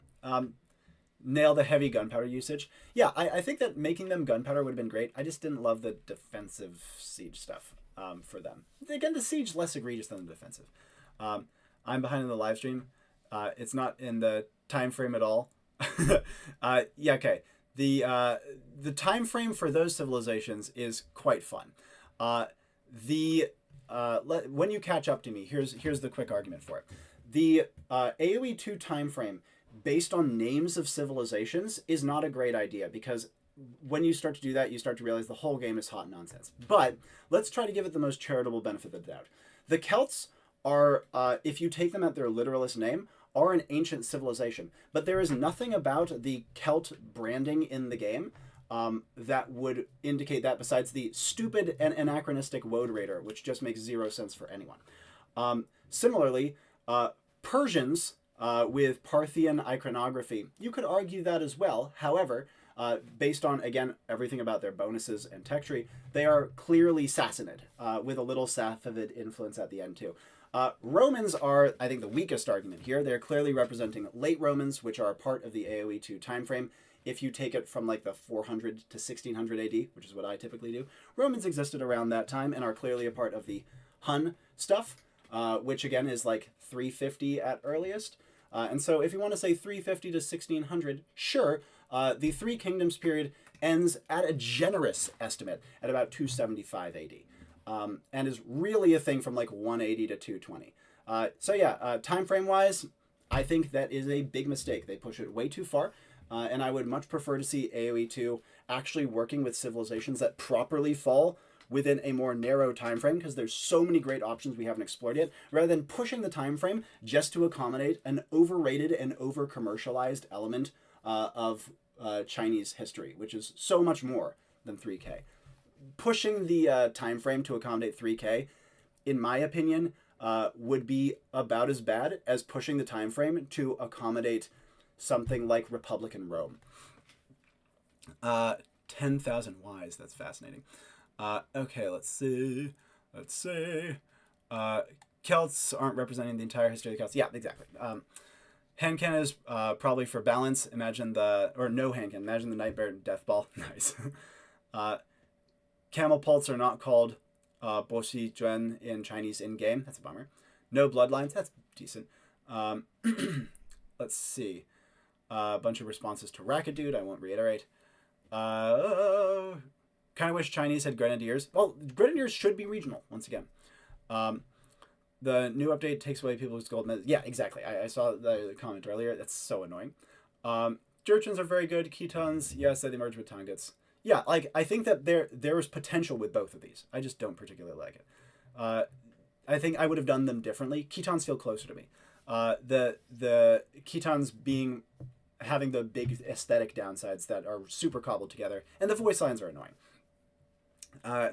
Nail the heavy gunpowder usage. Yeah, I think that making them gunpowder would have been great. I just didn't love the defensive siege stuff for them. Again, the siege less egregious than the defensive. I'm behind in the live stream. It's not in the time frame at all. Yeah, okay. The time frame for those civilizations is quite fun. When you catch up to me, here's the quick argument for it. The AoE 2 time frame based on names of civilizations is not a great idea because when you start to do that, you start to realize the whole game is hot nonsense. But let's try to give it the most charitable benefit of the doubt. The Celts are, if you take them at their literalist name, are an ancient civilization, but there is nothing about the Celt branding in the game that would indicate that besides the stupid and anachronistic Woad Raider, which just makes zero sense for anyone. Similarly, Persians with Parthian iconography, you could argue that as well. However, based on, again, everything about their bonuses and tech tree, they are clearly Sassanid, with a little Safavid influence at the end too. Romans are, I think, the weakest argument here. They're clearly representing late Romans, which are part of the AoE 2 time frame. If you take it from like the 400 to 1600 AD, which is what I typically do, Romans existed around that time and are clearly a part of the Hun stuff, which again is like 350 at earliest. And so if you want to say 350 to 1600, sure, the Three Kingdoms period ends at a generous estimate at about 275 AD, and is really a thing from like 180 to 220. So yeah, time frame wise, I think that is a big mistake. They push it way too far. And I would much prefer to see AoE 2 actually working with civilizations that properly fall within a more narrow time frame, because there's so many great options we haven't explored yet, rather than pushing the time frame just to accommodate an overrated and over-commercialized element of Chinese history, which is so much more than 3K. Pushing the time frame to accommodate 3K, in my opinion, would be about as bad as pushing the time frame to accommodate something like Republican Rome. 10,000 Ys. That's fascinating. Okay, let's see. Celts aren't representing the entire history of the Celts. Yeah, exactly. Handcan is probably for balance. Imagine no handcan. Imagine the Nightmare Death Ball. Nice. Camel Pults are not called Boshi Juan in Chinese in-game. That's a bummer. No bloodlines. That's decent. Let's see. A bunch of responses to Racket Dude. I won't reiterate. Kind of wish Chinese had Grenadiers. Well, Grenadiers should be regional, once again. The new update takes away people's gold medals. Yeah, exactly. I saw the comment earlier. That's so annoying. Jurchens are very good. Khitans, yes, they merge with Tongats. Yeah, like, I think that there is potential with both of these. I just don't particularly like it. I think I would have done them differently. Khitans feel closer to me. The Khitans having the big aesthetic downsides that are super cobbled together, and the voice lines are annoying.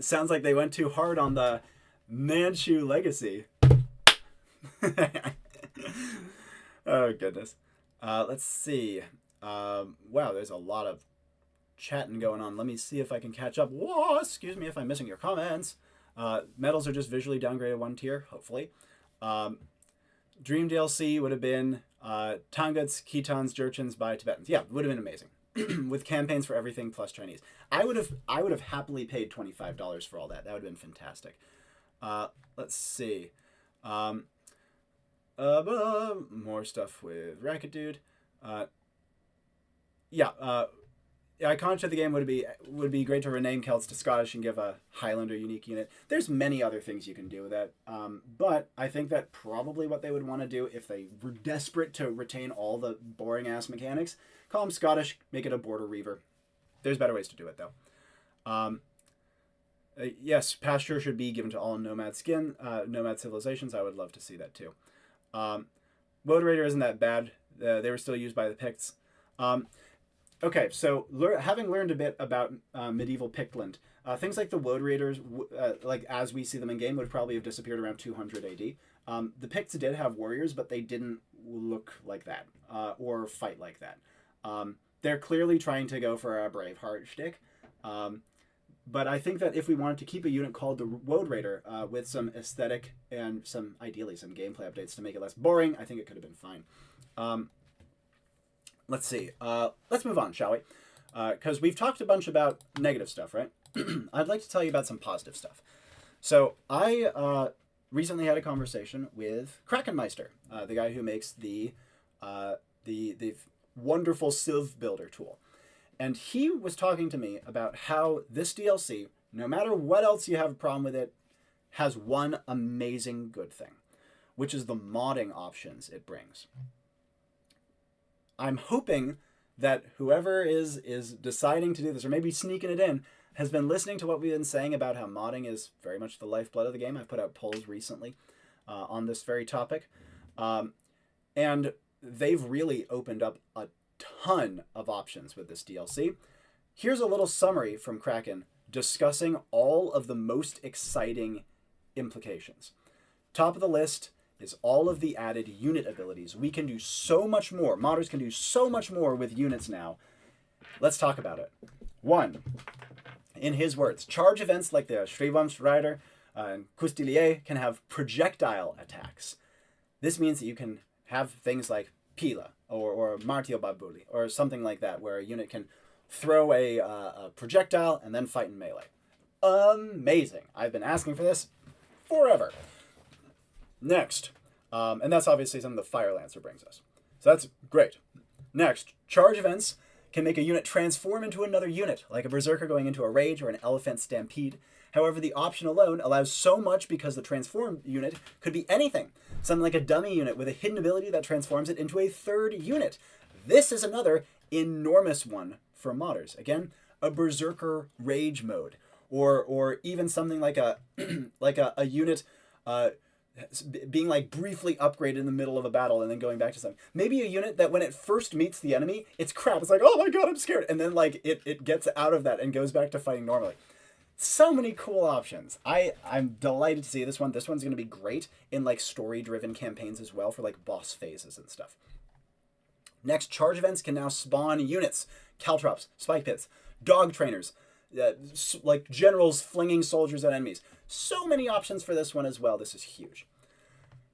Sounds like they went too hard on the Manchu legacy. Oh, goodness. Let's see. Wow, there's a lot of chatting going on. Let me see if I can catch up. Whoa, excuse me if I'm missing your comments. Medals are just visually downgraded one tier, hopefully. Dream DLC would have been Tongats, Khitans, Jurchens by Tibetans. Yeah, would have been amazing. With campaigns for everything plus Chinese. I would have happily paid $25 for all that. That would have been fantastic. Let's see. More stuff with Racket Dude. Iconic of the game would be great to rename Celts to Scottish and give a Highlander unique unit. There's many other things you can do with that, but I think that probably what they would want to do if they were desperate to retain all the boring ass mechanics, call them Scottish, make it a Border Reaver. There's better ways to do it though. Yes, pasture should be given to all nomad civilizations. I would love to see that too. Woad Raider isn't that bad. They were still used by the Picts. Okay, so having learned a bit about medieval Pictland, things like the Woad Raiders, like as we see them in game, would probably have disappeared around 200 AD. The Picts did have warriors, but they didn't look like that or fight like that. They're clearly trying to go for a Braveheart shtick. But I think that if we wanted to keep a unit called the Woad Raider with some aesthetic and ideally some gameplay updates to make it less boring, I think it could have been fine. Let's see. Let's move on, shall we? Because we've talked a bunch about negative stuff, right? I'd like to tell you about some positive stuff. So I recently had a conversation with Krakenmeister, the guy who makes the wonderful Civ Builder tool. And he was talking to me about how this DLC, no matter what else you have a problem with it, has one amazing good thing, which is the modding options it brings. I'm hoping that whoever is deciding to do this, or maybe sneaking it in, has been listening to what we've been saying about how modding is very much the lifeblood of the game. I've put out polls recently on this very topic. And they've really opened up a ton of options with this DLC. Here's a little summary from Kraken discussing all of the most exciting implications. Top of the list is all of the added unit abilities. We can do so much more. Modders can do so much more with units now. Let's talk about it. 1. In his words, charge events like the Shrivamsh Rider and Kustilier can have projectile attacks. This means that you can have things like Pila or Martio Babuli or something like that, where a unit can throw a projectile and then fight in melee. Amazing. I've been asking for this forever. Next, and that's obviously something the Fire Lancer brings us. So that's great. Next, charge events can make a unit transform into another unit, like a Berserker going into a Rage or an Elephant Stampede. However, the option alone allows so much because the transform unit could be anything. Something like a dummy unit with a hidden ability that transforms it into a third unit. This is another enormous one for modders. Again, a Berserker Rage mode, or even something like a a unit being like briefly upgraded in the middle of a battle and then going back to something. Maybe a unit that when it first meets the enemy, it's crap. It's like, oh my god, I'm scared. And then like it gets out of that and goes back to fighting normally. So many cool options. I'm delighted to see this one. This one's going to be great in like story-driven campaigns as well for like boss phases and stuff. Next, charge events can now spawn units, caltrops, spike pits, dog trainers, like generals flinging soldiers at enemies. So many options for this one as well. This is huge.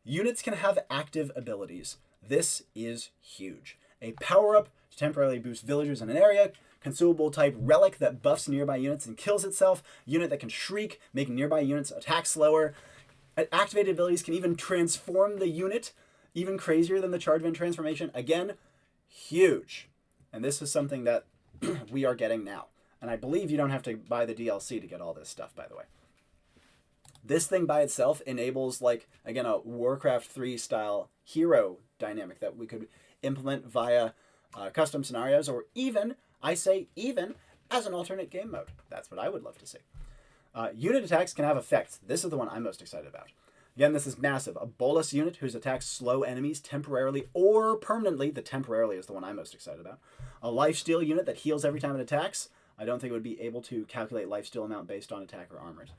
Units can have active abilities. This is huge. A power-up to temporarily boost villagers in an area, consumable type relic that buffs nearby units and kills itself, unit that can shriek, making nearby units attack slower. Activated abilities can even transform the unit, even crazier than the charge event transformation. Again, huge. And this is something that we are getting now. And I believe you don't have to buy the DLC to get all this stuff, by the way. This thing by itself enables, like, again, a Warcraft 3 style hero dynamic that we could implement via custom scenarios, or even, I say even, as an alternate game mode. That's what I would love to see. Unit attacks can have effects. This is the one I'm most excited about. Again, this is massive. A bolus unit whose attacks slow enemies temporarily or permanently. The temporarily is the one I'm most excited about. A lifesteal unit that heals every time it attacks. I don't think it would be able to calculate lifesteal amount based on attack or armors.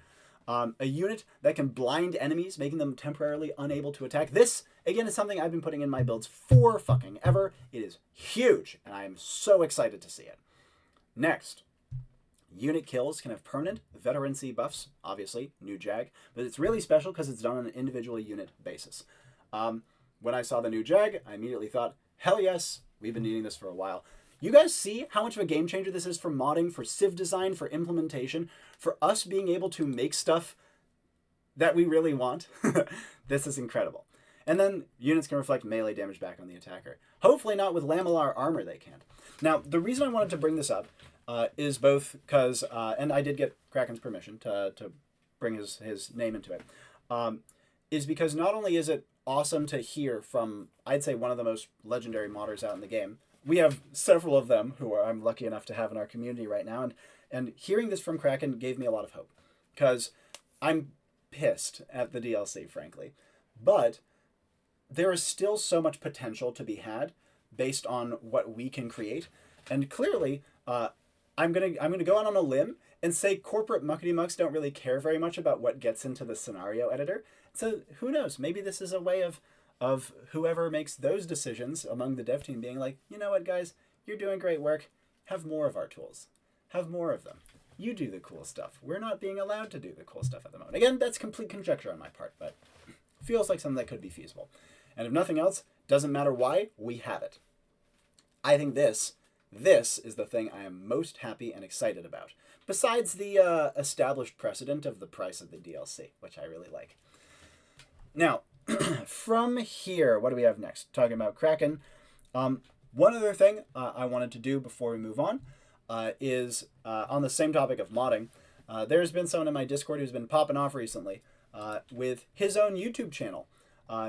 A unit that can blind enemies, making them temporarily unable to attack. This, again, is something I've been putting in my builds for fucking ever. It is huge, and I am so excited to see it. Next, unit kills can have permanent veterancy buffs, obviously, new Jag, but it's really special because it's done on an individual unit basis. When I saw the new Jag, I immediately thought, hell yes, we've been needing this for a while. You guys see how much of a game changer this is for modding, for civ design, for implementation, for us being able to make stuff that we really want? This is incredible. And then units can reflect melee damage back on the attacker. Hopefully not with lamellar armor they can't. Now, the reason I wanted to bring this up is both because, and I did get Kraken's permission to bring his name into it, is because not only is it awesome to hear from, I'd say, one of the most legendary modders out in the game. We have several of them who I'm lucky enough to have in our community right now, and hearing this from Kraken gave me a lot of hope, because I'm pissed at the DLC, frankly, but there is still so much potential to be had based on what we can create, and clearly, I'm gonna go out on a limb and say corporate muckety mucks don't really care very much about what gets into the scenario editor. So who knows? Maybe this is a way of whoever makes those decisions among the dev team being like, you know what, guys, you're doing great work. Have more of our tools. Have more of them. You do the cool stuff. We're not being allowed to do the cool stuff at the moment. Again, that's complete conjecture on my part, but feels like something that could be feasible. And if nothing else, doesn't matter why, we have it. I think this is the thing I am most happy and excited about, besides the established precedent of the price of the DLC, which I really like. Now, from here, what do we have next? Talking about Kraken. One other thing I wanted to do before we move on is on the same topic of modding. There's been someone in my Discord who's been popping off recently with his own YouTube channel.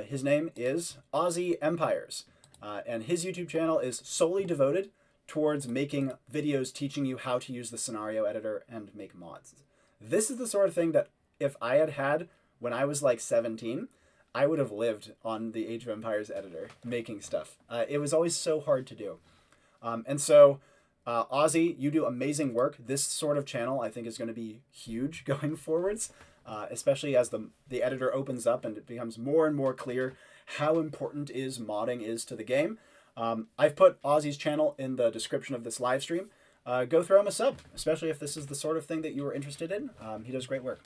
His name is Aussie Empires, and his YouTube channel is solely devoted towards making videos teaching you how to use the scenario editor and make mods. This is the sort of thing that if I had when I was like 17, I would have lived on the Age of Empires editor making stuff. It was always so hard to do. And so, Ozzy, you do amazing work. This sort of channel, I think, is going to be huge going forwards, especially as the editor opens up and it becomes more and more clear how important modding is to the game. I've put Ozzy's channel in the description of this live stream. Go throw him a sub, especially if this is the sort of thing that you are interested in. He does great work.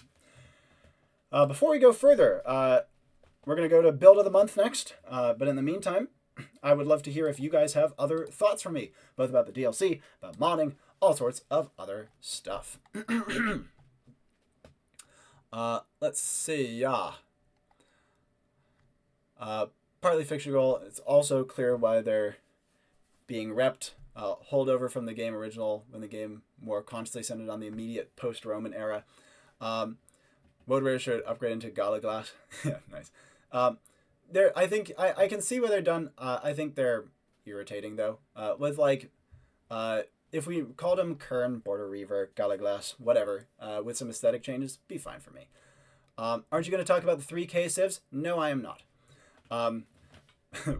Before we go further, we're going to go to Build of the Month next. But in the meantime, I would love to hear if you guys have other thoughts from me, both about the DLC, about modding, all sorts of other stuff. Let's see, partly fictional. It's also clear why they're being repped. Holdover from the game original, when the game more consciously centered on the immediate post-Roman era. Motivator should upgrade into Galaglas. Yeah, nice. I think I can see where they're done. I think they're irritating though. With like, if we called him Kern, Border Reaver, Galaglas, whatever, with some aesthetic changes, be fine for me. Aren't you going to talk about the 3K civs? No, I am not.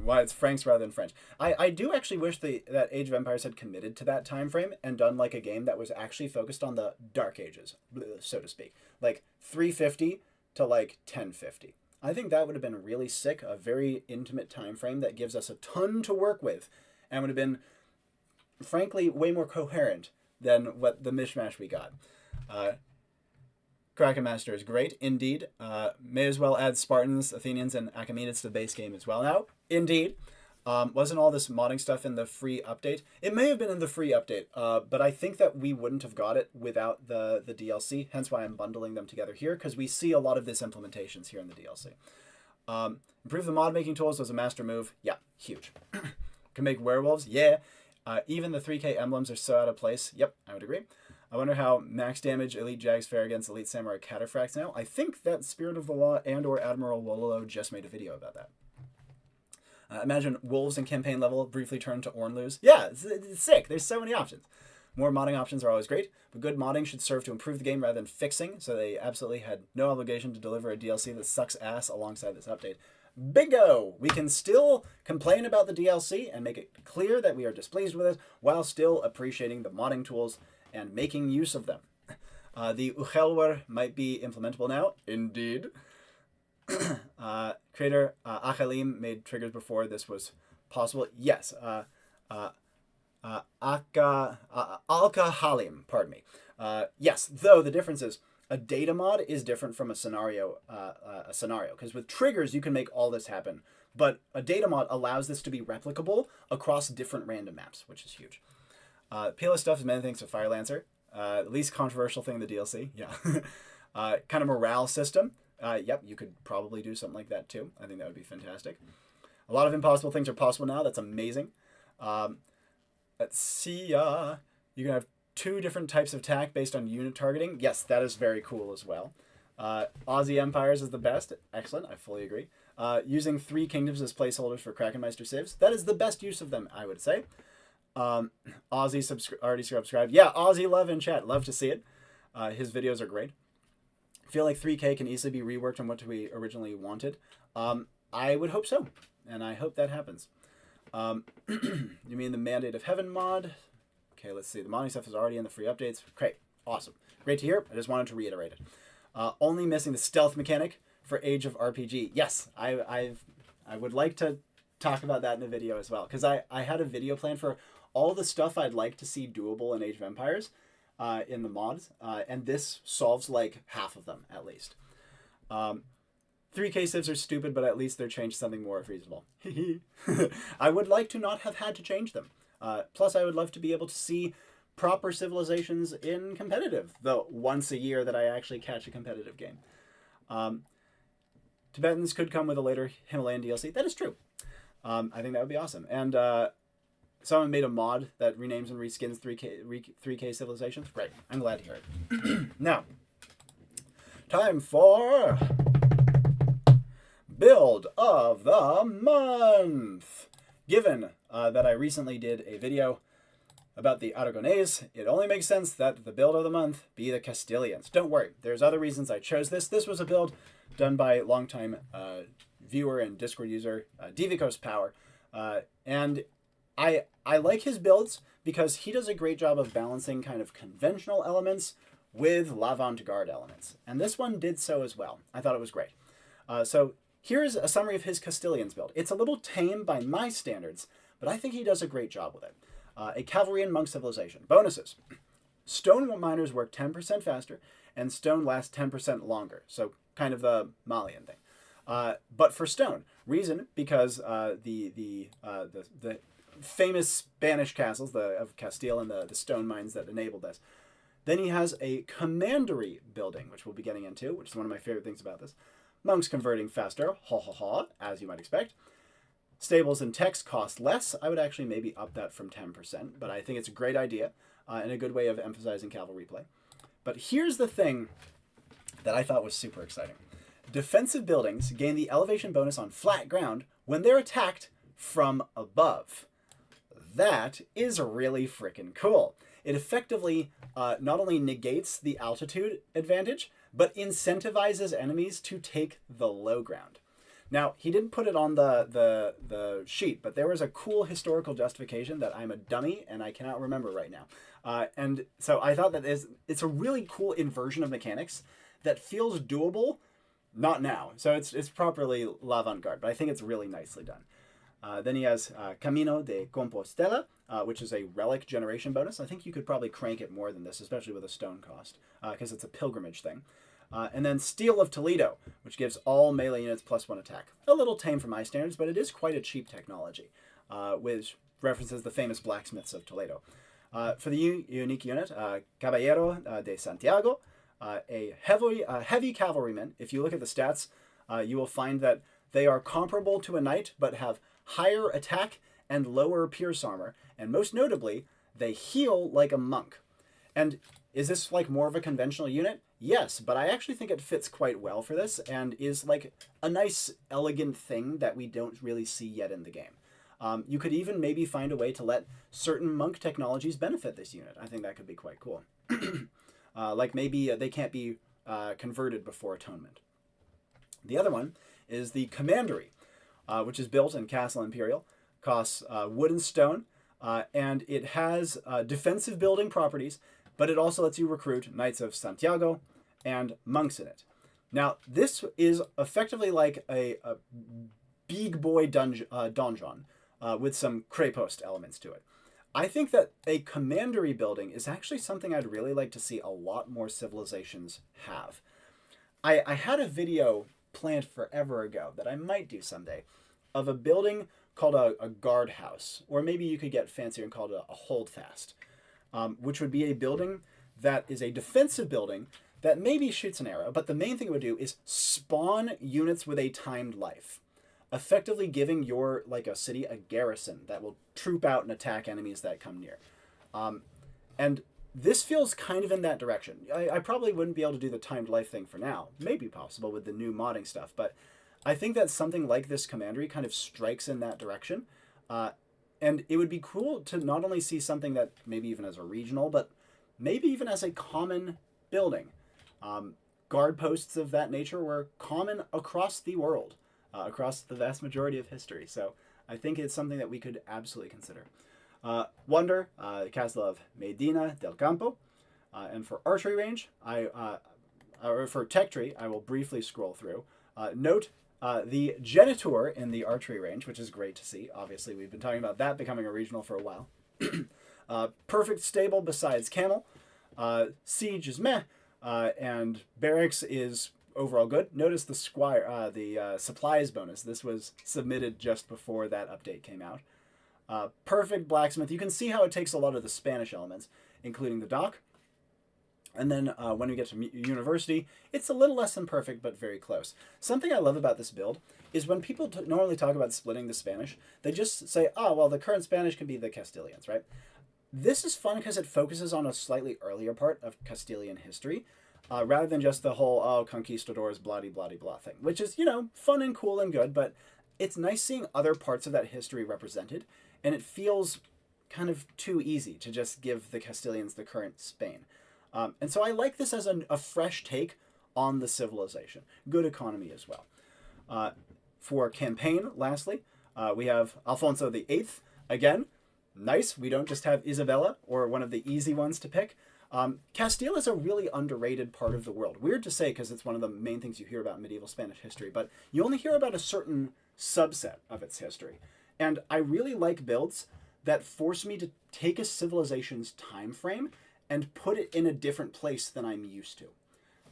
Why it's Franks rather than French. I do actually wish that Age of Empires had committed to that time frame and done like a game that was actually focused on the Dark Ages, so to speak. Like 350 to like 1050. I think that would have been really sick, a very intimate time frame that gives us a ton to work with and would have been, frankly, way more coherent than what the mishmash we got. Kraken Master is great, indeed. May as well add Spartans, Athenians, and Achaemenids to the base game as well now. Indeed. Wasn't all this modding stuff in the free update? It may have been in the free update, but I think that we wouldn't have got it without the DLC, hence why I'm bundling them together here, because we see a lot of this implementations here in the DLC. Improve the mod making tools was a master move. Yeah, huge. Can make werewolves? Yeah. Even the 3K emblems are so out of place. Yep, I would agree. I wonder how max damage Elite Jags fare against Elite Samurai Cataphracts now. I think that Spirit of the Law and or Admiral Wololo just made a video about that. Imagine wolves in campaign level briefly turn to Ornlus. Yeah, it's sick. There's so many options. More modding options are always great, but good modding should serve to improve the game rather than fixing, so they absolutely had no obligation to deliver a DLC that sucks ass alongside this update. Bingo! We can still complain about the DLC and make it clear that we are displeased with it while still appreciating the modding tools and making use of them. The Uchelwer might be implementable now. Indeed. Creator Achalim made triggers before this was possible. Yes. Alka-Halim, pardon me. Yes, though the difference is a data mod is different from a scenario, because with triggers you can make all this happen, but a data mod allows this to be replicable across different random maps, which is huge. PLS stuff is many things to Fire Lancer. The least controversial thing in the DLC, yeah. Kind of morale system. Yep, you could probably do something like that too. I think that would be fantastic. A lot of impossible things are possible now. That's amazing. Let's see. You can have 2 different types of attack based on unit targeting. Yes, that is very cool as well. Aussie Empires is the best. Excellent. I fully agree. Using 3 kingdoms as placeholders for Krakenmeister civs. That is the best use of them, I would say. Aussie already subscribed. Yeah, Aussie love in chat. Love to see it. His videos are great. I feel like 3K can easily be reworked on what we originally wanted. I would hope so, and I hope that happens. You mean the Mandate of Heaven mod? Okay, let's see. The modding stuff is already in the free updates. Great. Awesome. Great to hear. I just wanted to reiterate it. Only missing the stealth mechanic for Age of RPG. Yes, I would like to talk about that in a video as well, because I had a video plan for all the stuff I'd like to see doable in Age of Empires in the mods, and this solves like half of them at least. 3K civs are stupid, but at least they're changed something more reasonable. I would like to not have had to change them. Plus, I would love to be able to see proper civilizations in competitive, the once a year that I actually catch a competitive game. Tibetans could come with a later Himalayan DLC. That is true. I think that would be awesome. And someone made a mod that renames and reskins 3K civilizations. Great. I'm glad to hear it. Now, time for Build of the Month. Given that I recently did a video about the Aragonese, it only makes sense that the build of the month be the Castilians. Don't worry, there's other reasons I chose this. This was a build done by longtime viewer and Discord user, Divicos Power. And I like his builds because he does a great job of balancing kind of conventional elements with l'avant-garde elements. And this one did so as well. I thought it was great. So here's a summary of his Castilians build. It's a little tame by my standards, but I think he does a great job with it. A cavalry and monk civilization. Bonuses. Stone miners work 10% faster, and stone lasts 10% longer. So kind of the Malian thing. But for stone, reason because the famous Spanish castles of Castile and the stone mines that enabled this. Then he has a commandery building, which we'll be getting into, which is one of my favorite things about this. Monks converting faster, as you might expect. Stables and techs cost less. I would actually maybe up that from 10%, but I think it's a great idea and a good way of emphasizing cavalry play. But here's the thing that I thought was super exciting. Defensive buildings gain the elevation bonus on flat ground when they're attacked from above. That is really freaking cool. It effectively not only negates the altitude advantage, but incentivizes enemies to take the low ground. Now, he didn't put it on the sheet, but there was a cool historical justification that I'm a dummy and I cannot remember right now. And so I thought that it's a really cool inversion of mechanics that feels doable, not now. So it's properly l'avant-garde, but I think it's really nicely done. Then he has Camino de Compostela, which is a relic generation bonus. I think you could probably crank it more than this, especially with a stone cost, because it's a pilgrimage thing. And then Steel of Toledo, which gives all melee units +1 attack. A little tame for my standards, but it is quite a cheap technology, which references the famous blacksmiths of Toledo. For the unique unit, Caballero de Santiago, a heavy cavalryman. If you look at the stats, you will find that they are comparable to a knight, but have higher attack and lower pierce armor. And most notably, they heal like a monk. And is this like more of a conventional unit? Yes, but I actually think it fits quite well for this and is like a nice, elegant thing that we don't really see yet in the game. You could even maybe find a way to let certain monk technologies benefit this unit. I think that could be quite cool. Like maybe they can't be converted before atonement. The other one is the Commandery, which is built in Castle Imperial, costs wood and stone, and it has defensive building properties, but it also lets you recruit Knights of Santiago and monks in it. Now, this is effectively like a big boy donjon with some Crepost elements to it. I think that a commandery building is actually something I'd really like to see a lot more civilizations have. I had a video planned forever ago that I might do someday of a building called a guardhouse, or maybe you could get fancier and call it a holdfast, which would be a building that is a defensive building that maybe shoots an arrow, but the main thing it would do is spawn units with a timed life, effectively giving your like a city a garrison that will troop out and attack enemies that come near. And this feels kind of in that direction. I probably wouldn't be able to do the timed life thing for now. Maybe possible with the new modding stuff, but I think that something like this commandery kind of strikes in that direction. And it would be cool to not only see something that maybe even as a regional, but maybe even as a common building. Guard posts of that nature were common across the world, across the vast majority of history. So I think it's something that we could absolutely consider. Wonder, Castle of Medina del Campo. And for archery range, or for tech tree, I will briefly scroll through. Note the Genitor in the archery range, which is great to see. Obviously, we've been talking about that becoming a regional for a while. Perfect stable besides camel. Siege is meh. And barracks is overall good. Notice the the supplies bonus. This was submitted just before that update came out. Perfect blacksmith. You can see how it takes a lot of the Spanish elements, including the dock. And then when we get to university, it's a little less than perfect, but very close. Something I love about this build is when people normally talk about splitting the Spanish, they just say, oh, well, the current Spanish can be the Castilians, right? This is fun because it focuses on a slightly earlier part of Castilian history, rather than just the whole, oh, conquistadors, blah-de-blah-de-blah thing, which is, you know, fun and cool and good, but it's nice seeing other parts of that history represented, and it feels kind of too easy to just give the Castilians the current Spain. And so I like this as a fresh take on the civilization. Good economy as well. For campaign, lastly, we have Alfonso the Eighth. Again, nice. We don't just have Isabella or one of the easy ones to pick. Castile is a really underrated part of the world. Weird to say because it's one of the main things you hear about in medieval Spanish history, but you only hear about a certain subset of its history. And I really like builds that force me to take a civilization's time frame and put it in a different place than I'm used to.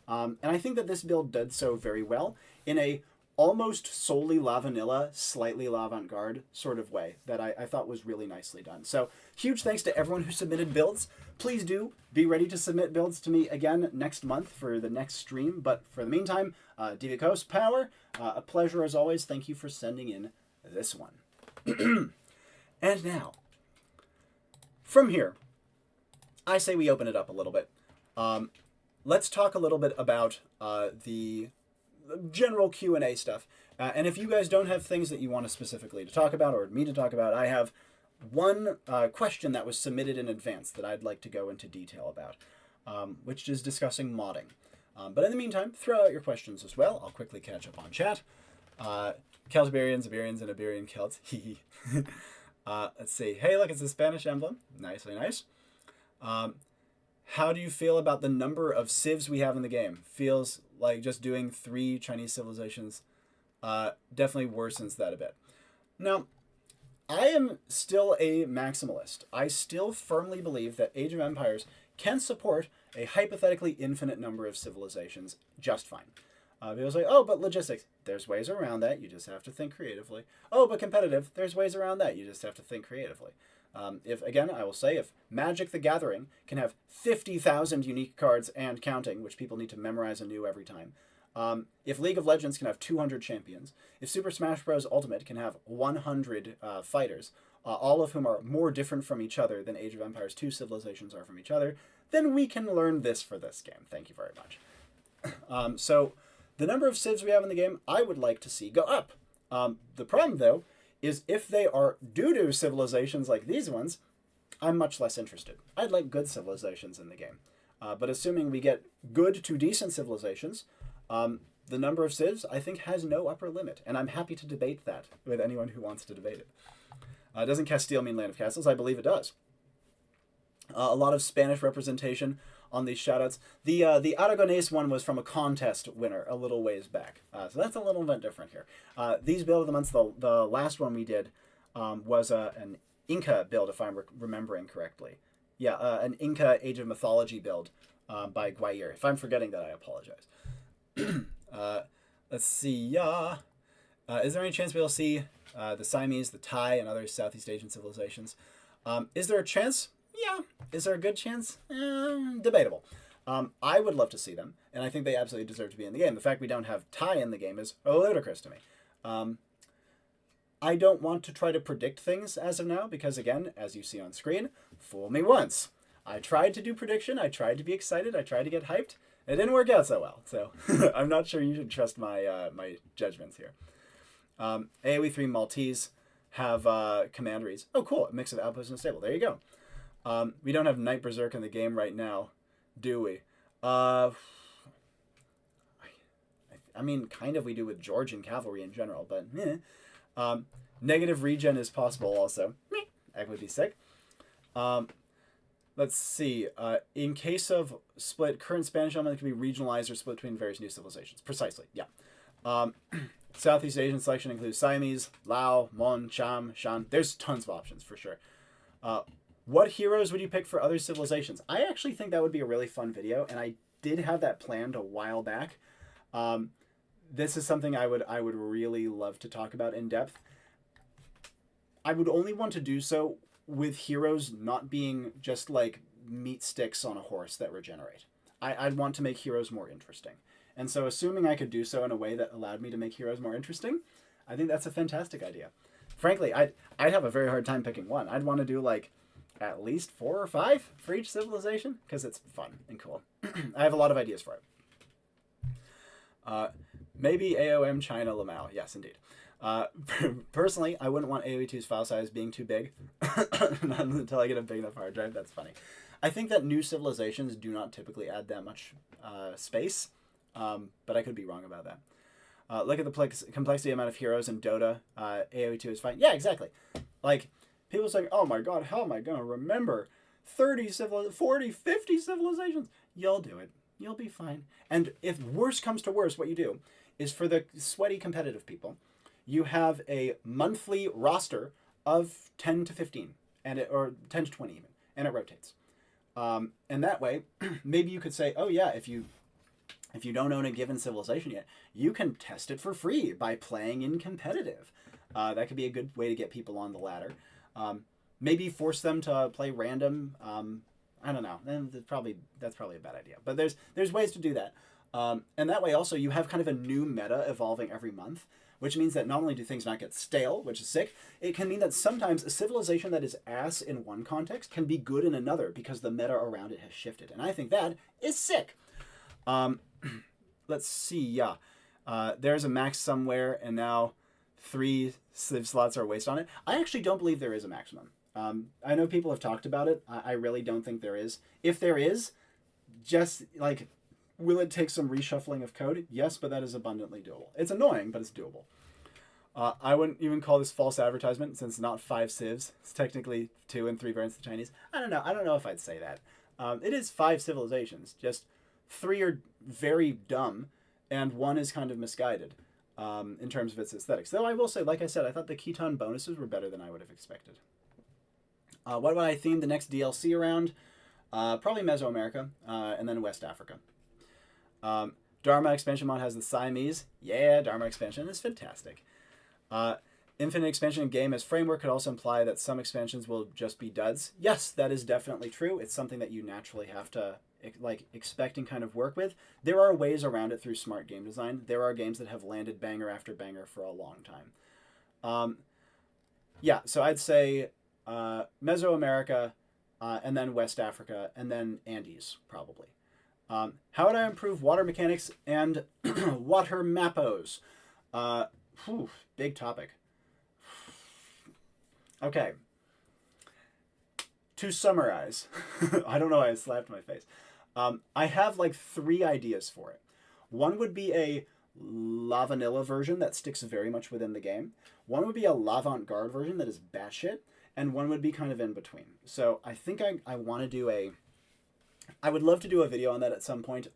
And I think that this build did so very well in a almost solely La Vanilla, slightly La Avant-Garde sort of way that I thought was really nicely done. So huge thanks to everyone who submitted builds. Please do be ready to submit builds to me again next month for the next stream. But for the meantime, Divicos Power, a pleasure as always. Thank you for sending in this one. And now, from here, I say we open it up a little bit. Let's talk a little bit about the general Q&A stuff. And if you guys don't have things that you want us specifically to talk about or me to talk about, I have one question that was submitted in advance that I'd like to go into detail about, which is discussing modding. But in the meantime, throw out your questions as well. I'll quickly catch up on chat. Celtiberians, Iberians, and Iberian Celts. Let's see. Hey, look, it's a Spanish emblem. Nicely nice. How do you feel about the number of civs we have in the game? Feels like just doing 3 Chinese civilizations definitely worsens that a bit. Now, I am still a maximalist. I still firmly believe that Age of Empires can support a hypothetically infinite number of civilizations just fine. People say, oh, but logistics. There's ways around that. You just have to think creatively. Oh, but competitive. There's ways around that. You just have to think creatively. Again, I will say, if Magic the Gathering can have 50,000 unique cards and counting, which people need to memorize anew every time, if League of Legends can have 200 champions, if Super Smash Bros. Ultimate can have 100 fighters, all of whom are more different from each other than Age of Empires 2 civilizations are from each other, then we can learn this for this game. Thank you very much. So the number of civs we have in the game, I would like to see go up. The problem, though, is if they are doo-doo civilizations like these ones, I'm much less interested. I'd like good civilizations in the game. But assuming we get good to decent civilizations, the number of civs, I think, has no upper limit. And I'm happy to debate that with anyone who wants to debate it. Doesn't Castile mean Land of Castles? I believe it does. A lot of Spanish representation on these shoutouts. The Aragonese one was from a contest winner a little ways back. So that's a little bit different here. These build of the months, the last one we did was an Inca build, if I'm remembering correctly. Yeah, an Inca Age of Mythology build by Guayir. If I'm forgetting that, I apologize. Let's see. Yeah. Is there any chance we'll see the Siamese, the Thai, and other Southeast Asian civilizations? Is there a chance? Yeah. Is there a good chance? Debatable. I would love to see them, and I think they absolutely deserve to be in the game. The fact we don't have Thai in the game is ludicrous to me. I don't want to try to predict things as of now, because again, as you see on screen, fool me once. I tried to do prediction, I tried to be excited, I tried to get hyped. It didn't work out so well, so I'm not sure you should trust my my judgments here. AoE 3 Maltese have commanderies. Oh, cool, a mix of outposts and stable. There you go. We don't have Night Berserk in the game right now, do we? I mean, kind of we do with Georgian cavalry in general, but negative regen is possible also. That would be sick. Let's see. In case of split, current Spanish element can be regionalized or split between various new civilizations. Precisely, yeah. Southeast Asian selection includes Siamese, Lao, Mon, Cham, Shan. There's tons of options for sure. What heroes would you pick for other civilizations? I actually think that would be a really fun video, and I did have that planned a while back. This is something I would really love to talk about in depth. I would only want to do so with heroes not being just like meat sticks on a horse that regenerate. I'd want to make heroes more interesting. And so assuming I could do so in a way that allowed me to make heroes more interesting, I think that's a fantastic idea. Frankly, I'd have a very hard time picking one. I'd want to do like at least 4 or 5 for each civilization because it's fun and cool. I have a lot of ideas for it. Maybe AoM China lmao. Yes, indeed. Personally, I wouldn't want AoE2's file size being too big. Not until I get a big enough hard drive. That's funny. I think that new civilizations do not typically add that much space, but I could be wrong about that. Look at the complexity amount of heroes in Dota. AoE 2 is fine. Yeah, exactly. Like, people saying, oh my god, how am I going to remember 40, 50 civilizations? You'll do it. You'll be fine. And if worse comes to worse, what you do is for the sweaty competitive people, you have a monthly roster of 10 to 15, or 10 to 20 even, and it rotates. And that way, maybe you could say, oh yeah, if you don't own a given civilization yet, you can test it for free by playing in competitive. That could be a good way to get people on the ladder. Maybe force them to play random. I don't know. And that's probably a bad idea. But there's ways to do that. And that way also you have kind of a new meta evolving every month, which means that not only do things not get stale, which is sick, it can mean that sometimes a civilization that is ass in one context can be good in another because the meta around it has shifted. And I think that is sick. Let's see. Yeah. There's a max somewhere, and now 3 civ slots are wasted on it. I actually don't believe there is a maximum. I know people have talked about it. I really don't think there is. If there is, just like, will it take some reshuffling of code? Yes, but that is abundantly doable. It's annoying, but it's doable. I wouldn't even call this false advertisement since it's not 5 civs. It's technically 2 and 3 variants of Chinese. I don't know. I don't know if I'd say that. It is 5 civilizations. Just 3 are very dumb, and 1 is kind of misguided in terms of its aesthetics. Though I will say, like I said, I thought the Khitan bonuses were better than I would have expected. What would I theme the next DLC around? Probably Mesoamerica, and then West Africa. Dharma expansion mod has the Siamese. Yeah, Dharma expansion is fantastic. Infinite expansion in game as framework could also imply that some expansions will just be duds. Yes, that is definitely true. It's something that you naturally have to expect and kind of work with. There are ways around it through smart game design. There are games that have landed banger after banger for a long time. Yeah, so I'd say Mesoamerica, and then West Africa, and then Andes, probably. How would I improve water mechanics and water mappos? Big topic. Okay. To summarize, I don't know why I slapped my face. I have like 3 ideas for it. One would be a La Vanilla version that sticks very much within the game. One would be a L'Avant-Garde version that is batshit. And one would be kind of in between. So I think I want to do I would love to do a video on that at some point.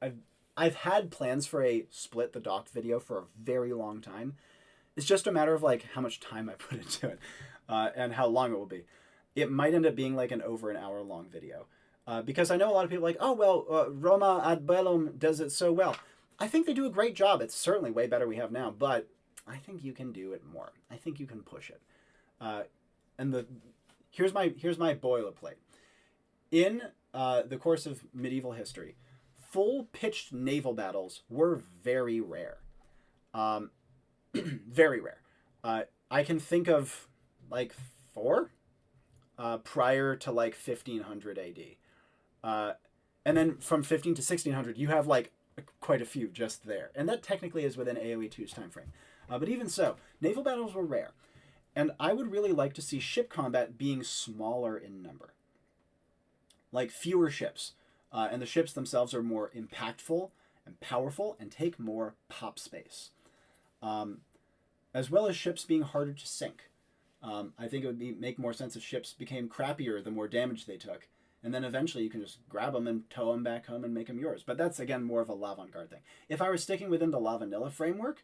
I've had plans for a split the docked video for a very long time. It's just a matter of like how much time I put into it and how long it will be. It might end up being like over an hour long video because I know a lot of people are like, oh, well, Roma ad Bellum does it so well. I think they do a great job. It's certainly way better we have now, but I think you can do it more. I think you can push it. And here's my boilerplate. In the course of medieval history, full-pitched naval battles were very rare. Very rare. I can think of like 4 prior to like 1500 AD. And then from 15 to 1600, you have like quite a few just there. And that technically is within AoE 2's time frame. But even so, naval battles were rare. And I would really like to see ship combat being smaller in number. Like fewer ships. And the ships themselves are more impactful and powerful and take more pop space. As well as ships being harder to sink. I think it would make more sense if ships became crappier the more damage they took. And then eventually you can just grab them and tow them back home and make them yours. But that's, again, more of a L'Avant-Garde thing. If I were sticking within the La Vanilla framework,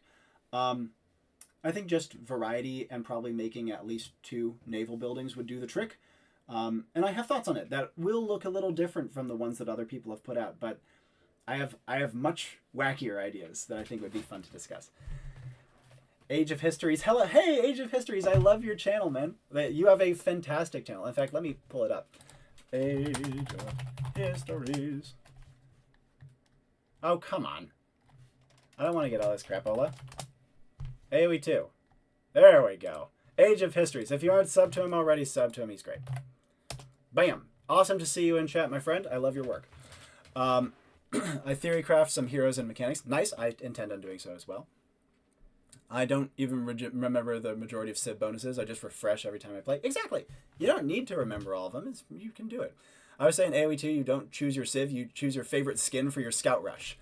I think just variety and probably making at least 2 naval buildings would do the trick. And I have thoughts on it that will look a little different from the ones that other people have put out. But I have much wackier ideas that I think would be fun to discuss. Age of Histories. Hello. Hey, Age of Histories. I love your channel, man. You have a fantastic channel. In fact, let me pull it up. Age of Histories. Oh, come on. I don't want to get all this crapola. AoE 2. There we go. Age of Histories. If you aren't subbed to him already, sub to him. He's great. Bam. Awesome to see you in chat, my friend. I love your work. I theory craft some heroes and mechanics. Nice. I intend on doing so as well. I don't even remember the majority of Civ bonuses. I just refresh every time I play. Exactly. You don't need to remember all of them. You can do it. I was saying AoE 2, you don't choose your Civ. You choose your favorite skin for your Scout Rush.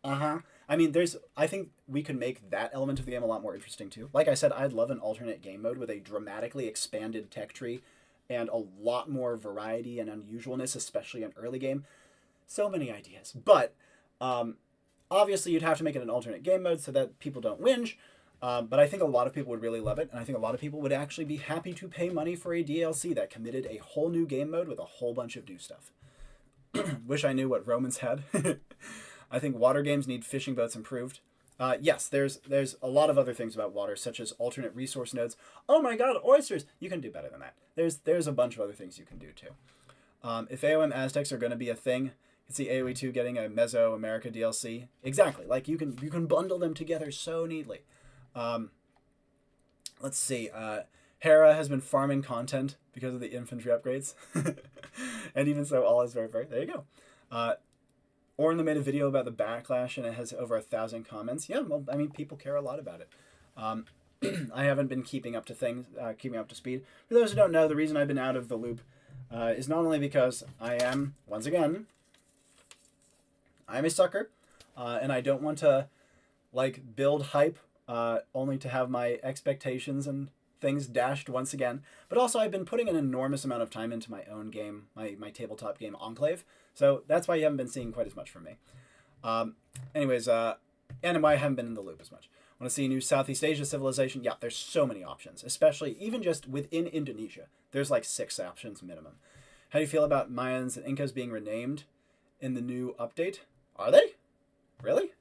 Uh-huh. I mean, I think we could make that element of the game a lot more interesting too. Like I said, I'd love an alternate game mode with a dramatically expanded tech tree and a lot more variety and unusualness, especially in early game. So many ideas. But obviously, you'd have to make it an alternate game mode so that people don't whinge. But I think a lot of people would really love it, and I think a lot of people would actually be happy to pay money for a DLC that committed a whole new game mode with a whole bunch of new stuff. Wish I knew what Romans had. I think water games need fishing boats improved. Yes, there's a lot of other things about water, such as alternate resource nodes. Oh my god, oysters! You can do better than that. There's a bunch of other things you can do too. If AoM Aztecs are going to be a thing, you can see AoE 2 getting a Mesoamerica DLC. Exactly, like you can bundle them together so neatly. Let's see. Hera has been farming content because of the infantry upgrades. And even so, all is very, very... There you go. Orna made a video about the backlash, and it has over 1,000 comments. Yeah, well, I mean, people care a lot about it. I haven't been keeping up to things, keeping up to speed. For those who don't know, the reason I've been out of the loop is not only because I am, once again, I'm a sucker, and I don't want to, like, build hype only to have my expectations and things dashed once again. But also, I've been putting an enormous amount of time into my own game, my tabletop game, Enclave. So that's why you haven't been seeing quite as much from me. Anyways, and why I haven't been in the loop as much. Want to see a new Southeast Asia civilization? Yeah, there's so many options, especially even just within Indonesia. There's like 6 options minimum. How do you feel about Mayans and Incas being renamed in the new update? Are they? Really?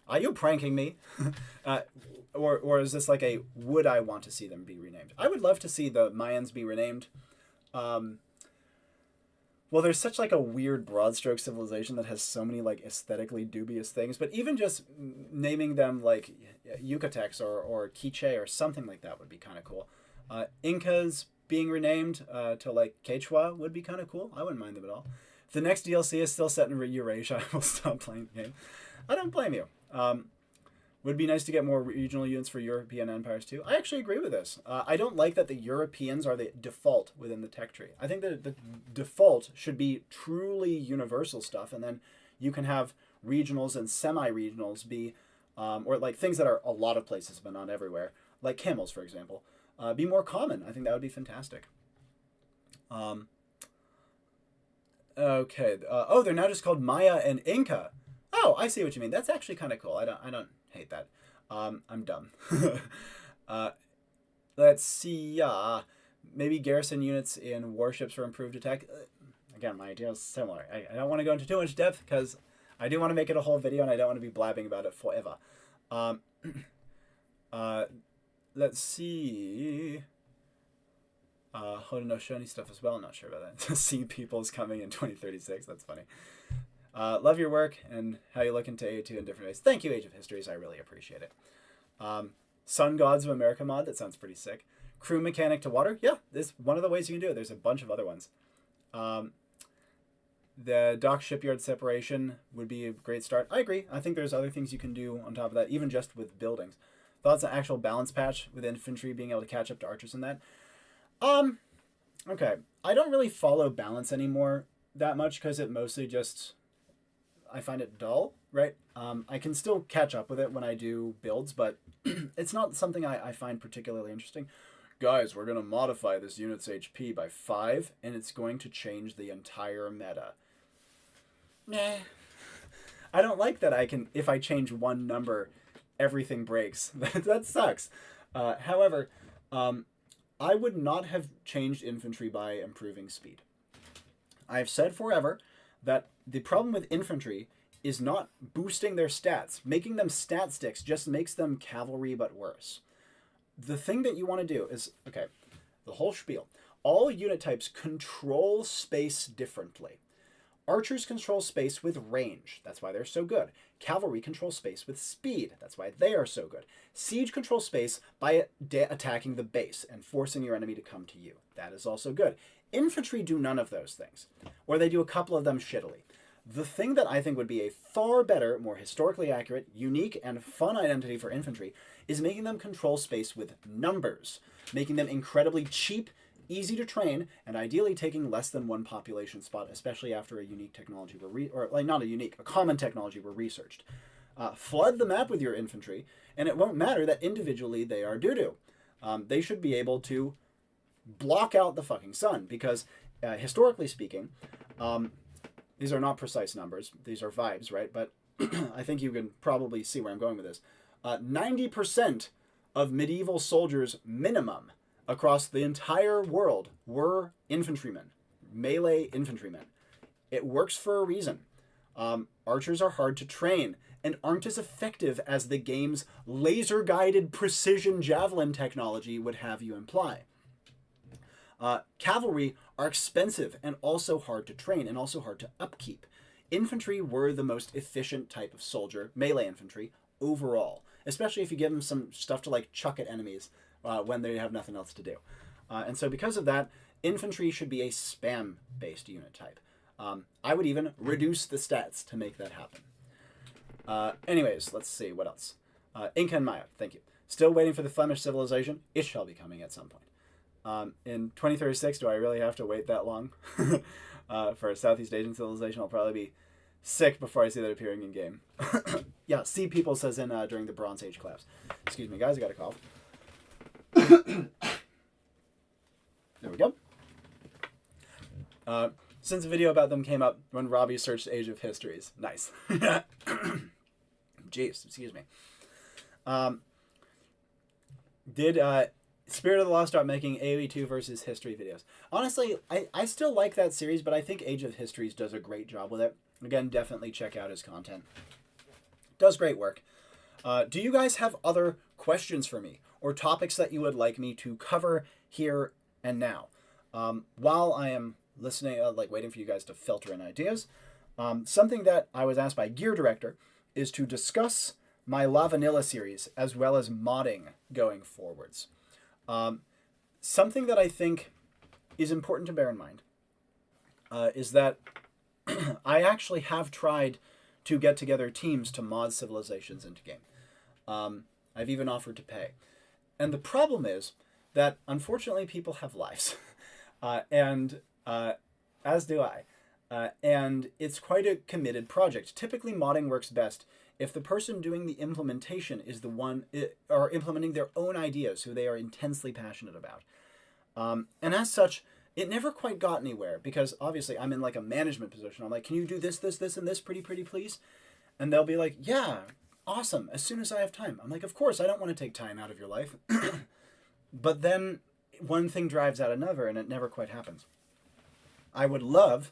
Are you pranking me? Or is this like a, would I want to see them be renamed? I would love to see the Mayans be renamed. Well, there's such like a weird broad stroke civilization that has so many like aesthetically dubious things, but even just naming them like Yucatecs or Quiche or something like that would be kind of cool. Incas being renamed to like Quechua would be kind of cool. I wouldn't mind them at all. If the next DLC is still set in Eurasia, I will stop playing the game. I don't blame you. Would be nice to get more regional units for European empires too. I actually agree with this. I don't like that the Europeans are the default within the tech tree. I think that the default should be truly universal stuff, and then you can have regionals and semi-regionals be, or like things that are a lot of places but not everywhere, like camels, for example, be more common. I think that would be fantastic. Okay. Oh, they're now just called Maya and Inca. Oh, I see what you mean. That's actually kind of cool. I don't hate that. I'm dumb. Let's see. Maybe garrison units in warships for improved attack. Again, my idea is similar. I don't want to go into too much depth because I do want to make it a whole video and I don't want to be blabbing about it forever. Let's see. Haudenosaunee stuff as well. I'm not sure about that. Sea peoples coming in 2036. That's funny. Love your work and how you look into A2 in different ways. Thank you, Age of Histories. I really appreciate it. Sun Gods of America mod. That sounds pretty sick. Crew mechanic to water. Yeah, this is one of the ways you can do it. There's a bunch of other ones. The dock shipyard separation would be a great start. I agree. I think there's other things you can do on top of that, even just with buildings. Thoughts on actual balance patch with infantry being able to catch up to archers in that? Okay. I don't really follow balance anymore that much because it mostly just... I find it dull, right? I can still catch up with it when I do builds, but it's not something I find particularly interesting. Guys, we're going to modify this unit's HP by 5, and it's going to change the entire meta. Nah. I don't like that I can, if I change one number, everything breaks. That sucks. However, I would not have changed infantry by improving speed. I've said forever that the problem with infantry is not boosting their stats. Making them stat sticks just makes them cavalry but worse. The thing that you want to do is, okay, the whole spiel. All unit types control space differently. Archers control space with range. That's why they're so good. Cavalry control space with speed. That's why they are so good. Siege controls space by attacking the base and forcing your enemy to come to you. That is also good. Infantry do none of those things, or they do a couple of them shittily. The thing that I think would be a far better, more historically accurate, unique, and fun identity for infantry is making them control space with numbers, making them incredibly cheap, easy to train, and ideally taking less than one population spot, especially after a unique technology a common technology were researched. Flood the map with your infantry, and it won't matter that individually they are doo-doo. They should be able to block out the fucking sun, because historically speaking, these are not precise numbers. These are vibes, right? But I think you can probably see where I'm going with this. 90% of medieval soldiers minimum across the entire world were infantrymen, melee infantrymen. It works for a reason. Archers are hard to train and aren't as effective as the game's laser-guided precision javelin technology would have you imply. Cavalry are expensive and also hard to train and also hard to upkeep. Infantry were the most efficient type of soldier, melee infantry, overall, especially if you give them some stuff to like chuck at enemies when they have nothing else to do. And so because of that, infantry should be a spam-based unit type. I would even reduce the stats to make that happen. Anyways, let's see, what else? Inca and Maya, thank you. Still waiting for the Flemish civilization. It shall be coming at some point. In 2036, do I really have to wait that long? For a Southeast Asian civilization, I'll probably be sick before I see that appearing in game. Yeah, Sea People says in during the Bronze Age collapse. Excuse me, guys, I got a cough. There we go. Since a video about them came up when Robbie searched Age of Histories. Nice. Jeez, excuse me. Did Spirit of the Lost start making AoE 2 versus history videos? Honestly, I still like that series, but I think Age of Histories does a great job with it. Again, definitely check out his content. Does great work. Do you guys have other questions for me or topics that you would like me to cover here and now? While I am listening, waiting for you guys to filter in ideas, something that I was asked by Gear Director is to discuss my La Vanilla series as well as modding going forwards. Something that I think is important to bear in mind is that I actually have tried to get together teams to mod civilizations into game. I've even offered to pay. And the problem is that, unfortunately, people have lives. And as do I. And it's quite a committed project. Typically, modding works best if the person doing the implementation is the one, or implementing their own ideas, who they are intensely passionate about. And as such, it never quite got anywhere, because obviously I'm in like a management position. I'm like, can you do this, this, this, and this pretty please? And they'll be like, yeah, awesome, as soon as I have time. I'm like, of course, I don't want to take time out of your life. But then one thing drives out another, and it never quite happens. I would love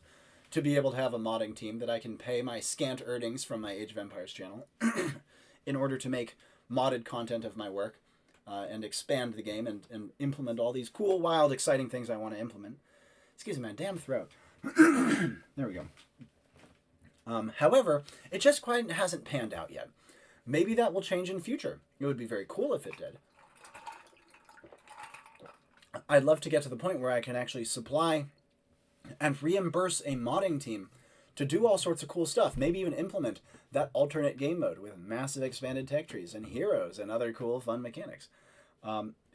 to be able to have a modding team that I can pay my scant earnings from my Age of Empires channel in order to make modded content of my work and expand the game and implement all these cool, wild, exciting things I want to implement. Excuse me, my damn throat. There we go. However, it just quite hasn't panned out yet. Maybe that will change in future. It would be very cool if it did. I'd love to get to the point where I can actually supply and reimburse a modding team to do all sorts of cool stuff. Maybe even implement that alternate game mode with massive expanded tech trees and heroes and other cool, fun mechanics.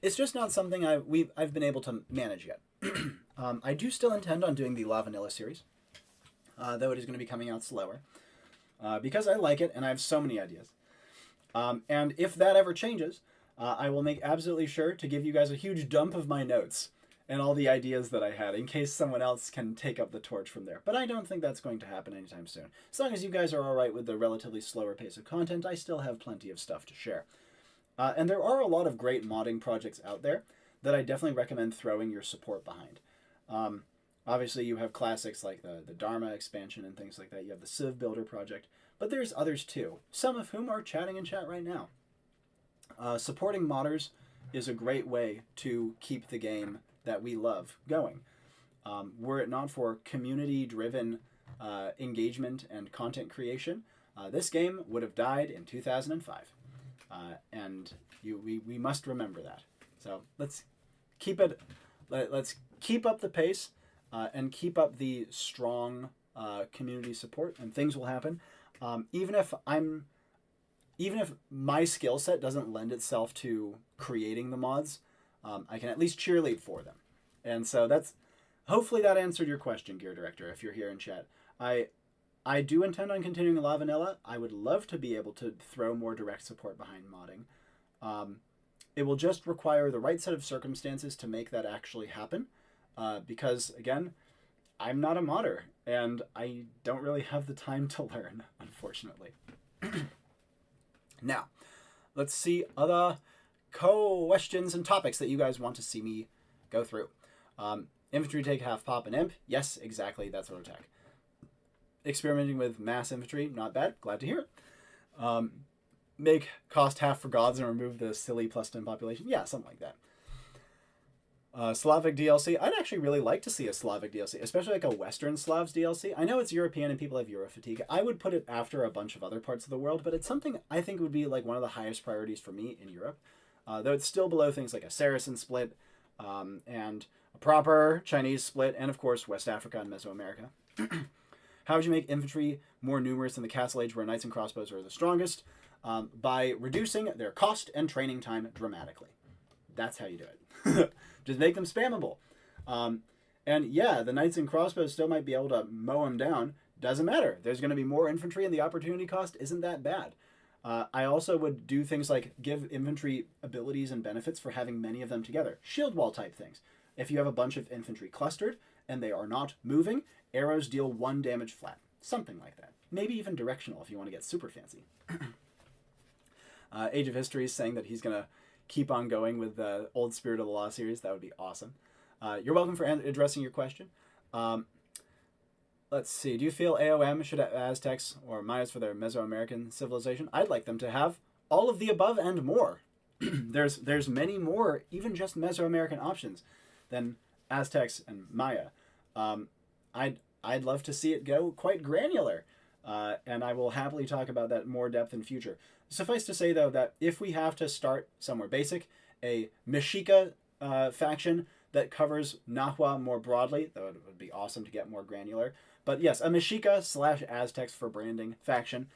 It's just not something I've been able to manage yet. I do still intend on doing the La Vanilla series, though it is going to be coming out slower, because I like it and I have so many ideas. And if that ever changes, I will make absolutely sure to give you guys a huge dump of my notes and all the ideas that I had, in case someone else can take up the torch from there. But I don't think that's going to happen anytime soon. As long as you guys are alright with the relatively slower pace of content, I still have plenty of stuff to share. And there are a lot of great modding projects out there that I definitely recommend throwing your support behind. Obviously, you have classics like the Dharma expansion and things like that. You have the Civ Builder project. But there's others too, some of whom are chatting in chat right now. Supporting modders is a great way to keep the game that we love going. Were it not for community-driven engagement and content creation, this game would have died in 2005. And we must remember that. So let's keep it. Let's keep up the pace and keep up the strong community support, and things will happen. Even if my skill set doesn't lend itself to creating the mods, I can at least cheerlead for them. And so that's hopefully that answered your question, Gear Director, if you're here in chat. I do intend on continuing La Vanilla. I would love to be able to throw more direct support behind modding. It will just require the right set of circumstances to make that actually happen. Because, again, I'm not a modder, and I don't really have the time to learn, unfortunately. Now, let's see other questions and topics that you guys want to see me go through. Infantry take half pop and imp. Yes, exactly, that sort of tech. Experimenting with mass infantry, not bad. Glad to hear it. Make cost half for gods and remove the silly plus 10 population. Yeah, something like that. Slavic DLC. I'd actually really like to see a Slavic DLC, especially like a Western Slavs DLC. I know it's European and people have Euro fatigue. I would put it after a bunch of other parts of the world, but it's something I think would be like one of the highest priorities for me in Europe. Though it's still below things like a Saracen split and a proper Chinese split, and of course West Africa and Mesoamerica. How would you make infantry more numerous in the Castle Age where knights and crossbows are the strongest? By reducing their cost and training time dramatically. That's how you do it. Just make them spammable. And yeah, the knights and crossbows still might be able to mow them down. Doesn't matter. There's going to be more infantry and the opportunity cost isn't that bad. I also would do things like give infantry abilities and benefits for having many of them together. Shield wall type things. If you have a bunch of infantry clustered and they are not moving, arrows deal 1 damage flat. Something like that. Maybe even directional if you want to get super fancy. Age of History is saying that he's going to keep on going with the old Spirit of the Law series. That would be awesome. You're welcome for addressing your question. Let's see. Do you feel AoM should have Aztecs or Mayas for their Mesoamerican civilization? I'd like them to have all of the above and more. There's many more, even just Mesoamerican options than Aztecs and Maya. I'd love to see it go quite granular. And I will happily talk about that in more depth in future. Suffice to say, though, that if we have to start somewhere basic, a Mexica faction that covers Nahua more broadly, though it would be awesome to get more granular. But yes, a Mexica / Aztecs for branding faction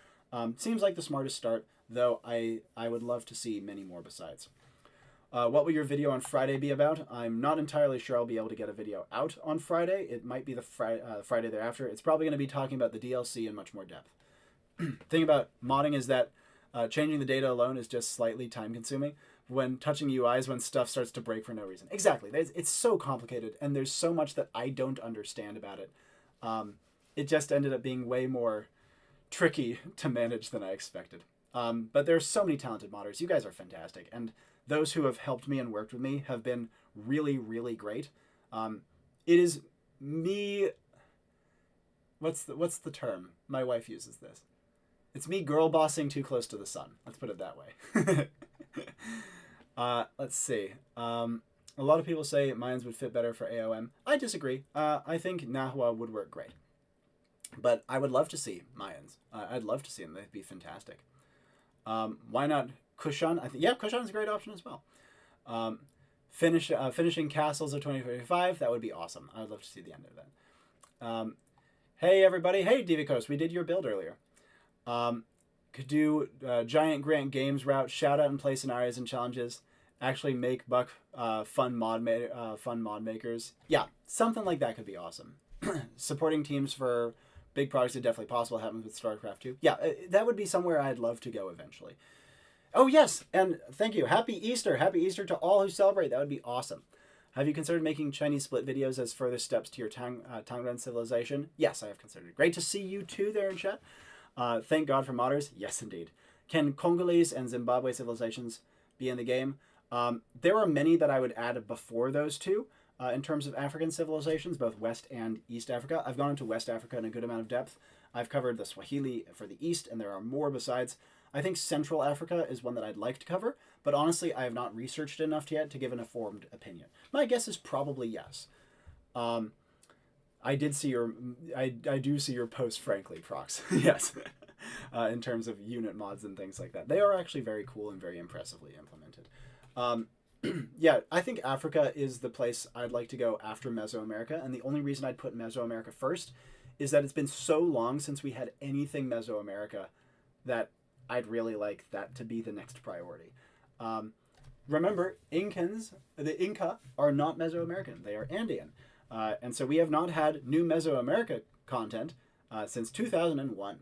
seems like the smartest start, though I would love to see many more besides. What will your video on Friday be about? I'm not entirely sure I'll be able to get a video out on Friday. It might be the Friday thereafter. It's probably going to be talking about the DLC in much more depth. Thing about modding is that changing the data alone is just slightly time consuming. When touching UIs, when stuff starts to break for no reason. Exactly. It's so complicated, and there's so much that I don't understand about it. It just ended up being way more tricky to manage than I expected. But there's so many talented modders. You guys are fantastic, and those who have helped me and worked with me have been really, really great. It is me. What's the term? My wife uses this. It's me girl bossing too close to the sun. Let's put it that way. Let's see. A lot of people say Mayans would fit better for AoM. I disagree. I think Nahua would work great. But I would love to see Mayans. I'd love to see them. They'd be fantastic. Why not Kushan? Yeah, Kushan is a great option as well. Finishing Castles of 2025. That would be awesome. I would love to see the end of that. Hey, everybody. Hey, Divicos. We did your build earlier. Could do Giant Grant Games route, shout out and play scenarios and challenges, actually make buck fun mod makers. Yeah, something like that could be awesome. Supporting teams for big projects is definitely possible. Happens with StarCraft 2. Yeah, that would be somewhere I'd love to go eventually. Oh yes, and thank you. Happy Easter. Happy Easter to all who celebrate. That would be awesome. Have you considered making Chinese split videos as further steps to your Tangren civilization? Yes, I have considered. Great to see you too there in chat. Thank God for modders. Yes, indeed. Can Congolese and Zimbabwe civilizations be in the game? There are many that I would add before those two in terms of African civilizations, both West and East Africa. I've gone into West Africa in a good amount of depth. I've covered the Swahili for the East, and there are more besides. I think Central Africa is one that I'd like to cover, but honestly, I have not researched enough yet to give an informed opinion. My guess is probably yes. I do see your post, frankly, Prox. Yes. In terms of unit mods and things like that. They are actually very cool and very impressively implemented. Yeah, I think Africa is the place I'd like to go after Mesoamerica, and the only reason I'd put Mesoamerica first is that it's been so long since we had anything Mesoamerica that I'd really like that to be the next priority. remember, the Inca are not Mesoamerican. They are Andean. And so we have not had new Mesoamerica content since 2001.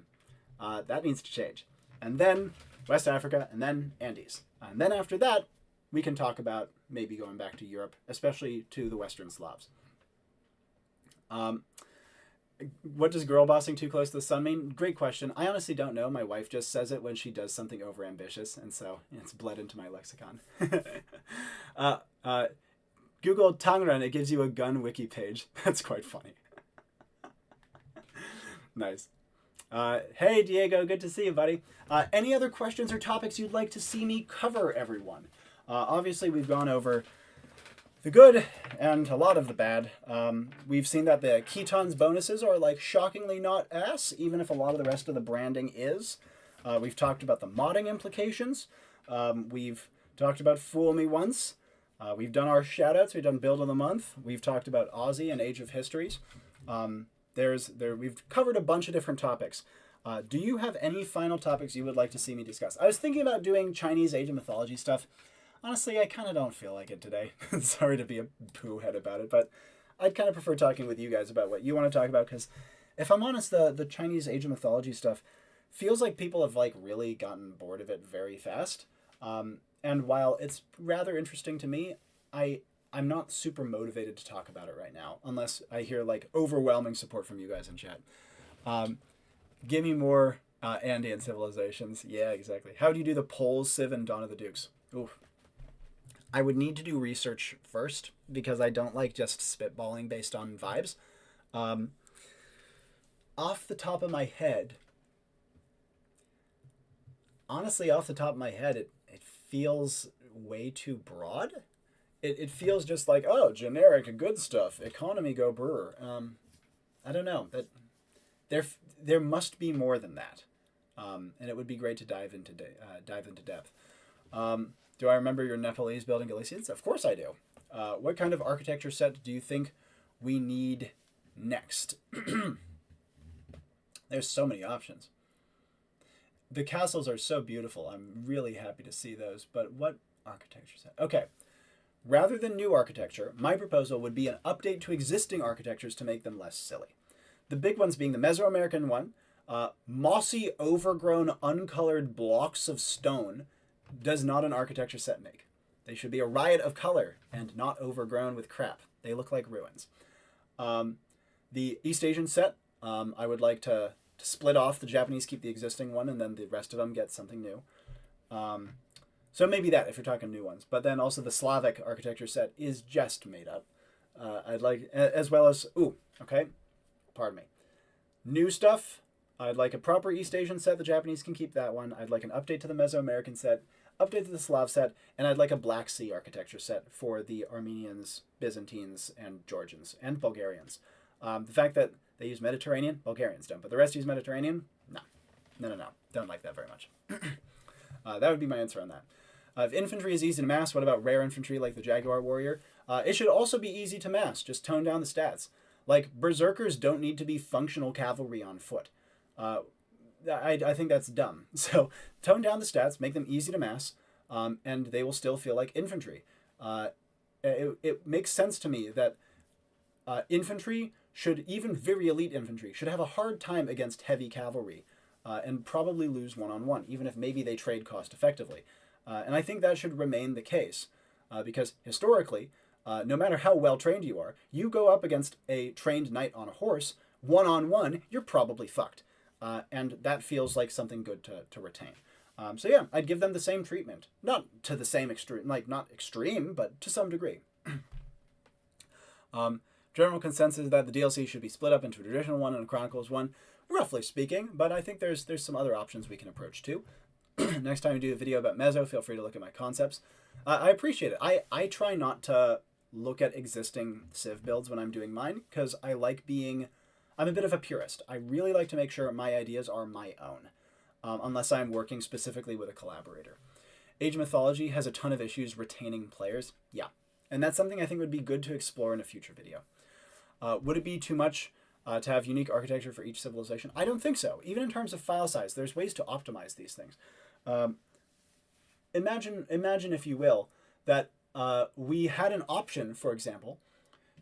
That needs to change. And then West Africa, and then Andes. And then after that, we can talk about maybe going back to Europe, especially to the Western Slavs. What does girl bossing too close to the sun mean? Great question. I honestly don't know. My wife just says it when she does something overambitious, and so it's bled into my lexicon. Google Tangren, it gives you a gun wiki page. That's quite funny. Nice. Hey, Diego, good to see you, buddy. Any other questions or topics you'd like to see me cover, everyone? Obviously, we've gone over the good and a lot of the bad. We've seen that the Khitan's bonuses are like shockingly not ass, even if a lot of the rest of the branding is. We've talked about the modding implications. We've talked about Fool Me Once. We've done our shoutouts. We've done Build of the Month. We've talked about Aussie and Age of Histories. We've covered a bunch of different topics. Do you have any final topics you would like to see me discuss? I was thinking about doing Chinese Age of Mythology stuff. Honestly, I kind of don't feel like it today. Sorry to be a poo-head about it, but I'd kind of prefer talking with you guys about what you want to talk about, because if I'm honest, the Chinese Age of Mythology stuff feels like people have like really gotten bored of it very fast. And while it's rather interesting to me, I'm not super motivated to talk about it right now, unless I hear like overwhelming support from you guys in chat. Give me more Andean civilizations. Yeah, exactly. How do you do the Poles, Civ, and Dawn of the Dukes? Oof. I would need to do research first, because I don't like just spitballing based on vibes. Off the top of my head, honestly, it feels way too broad. It feels just like, oh, generic good stuff, economy go brr. I don't know. That there must be more than that, and it would be great to dive into depth. Do I remember your Nepalese building Galicians? Of course I do. What kind of architecture set do you think we need next? There's so many options. The castles are so beautiful. I'm really happy to see those. But what architecture set? Okay. Rather than new architecture, my proposal would be an update to existing architectures to make them less silly. The big ones being the Mesoamerican one, mossy, overgrown, uncolored blocks of stone does not an architecture set make. They should be a riot of color and not overgrown with crap. They look like ruins. The East Asian set, I would like to split off. The Japanese keep the existing one, and then the rest of them get something new. So maybe that, if you're talking new ones. But then also the Slavic architecture set is just made up. I'd like, as well as, pardon me. New stuff, I'd like a proper East Asian set. The Japanese can keep that one. I'd like an update to the Mesoamerican set, update to the Slav set, and I'd like a Black Sea architecture set for the Armenians, Byzantines, and Georgians, and Bulgarians. The fact that they use Mediterranean, Bulgarians don't, but the rest use Mediterranean, no. Don't like that very much. That would be my answer on that. If infantry is easy to mass, what about rare infantry like the Jaguar Warrior? It should also be easy to mass, just tone down the stats. Like, berserkers don't need to be functional cavalry on foot. I think that's dumb. So tone down the stats, make them easy to mass, and they will still feel like infantry. It makes sense to me that infantry should, even very elite infantry, should have a hard time against heavy cavalry and probably lose one-on-one, even if maybe they trade cost effectively. And I think that should remain the case because historically, no matter how well trained you are, you go up against a trained knight on a horse, one-on-one, you're probably fucked. And that feels like something good to retain. So yeah, I'd give them the same treatment. Not to the same extreme, like not extreme, but to some degree. General consensus is that the DLC should be split up into a traditional one and a Chronicles one, roughly speaking, but I think there's some other options we can approach too. Next time you do a video about Mezzo, feel free to look at my concepts. I appreciate it. I try not to look at existing Civ builds when I'm doing mine, because I'm a bit of a purist. I really like to make sure my ideas are my own, unless I'm working specifically with a collaborator. Age of Mythology has a ton of issues retaining players. Yeah. And that's something I think would be good to explore in a future video. Would it be too much to have unique architecture for each civilization? I don't think so. Even in terms of file size, there's ways to optimize these things. Imagine, if you will, that we had an option, for example,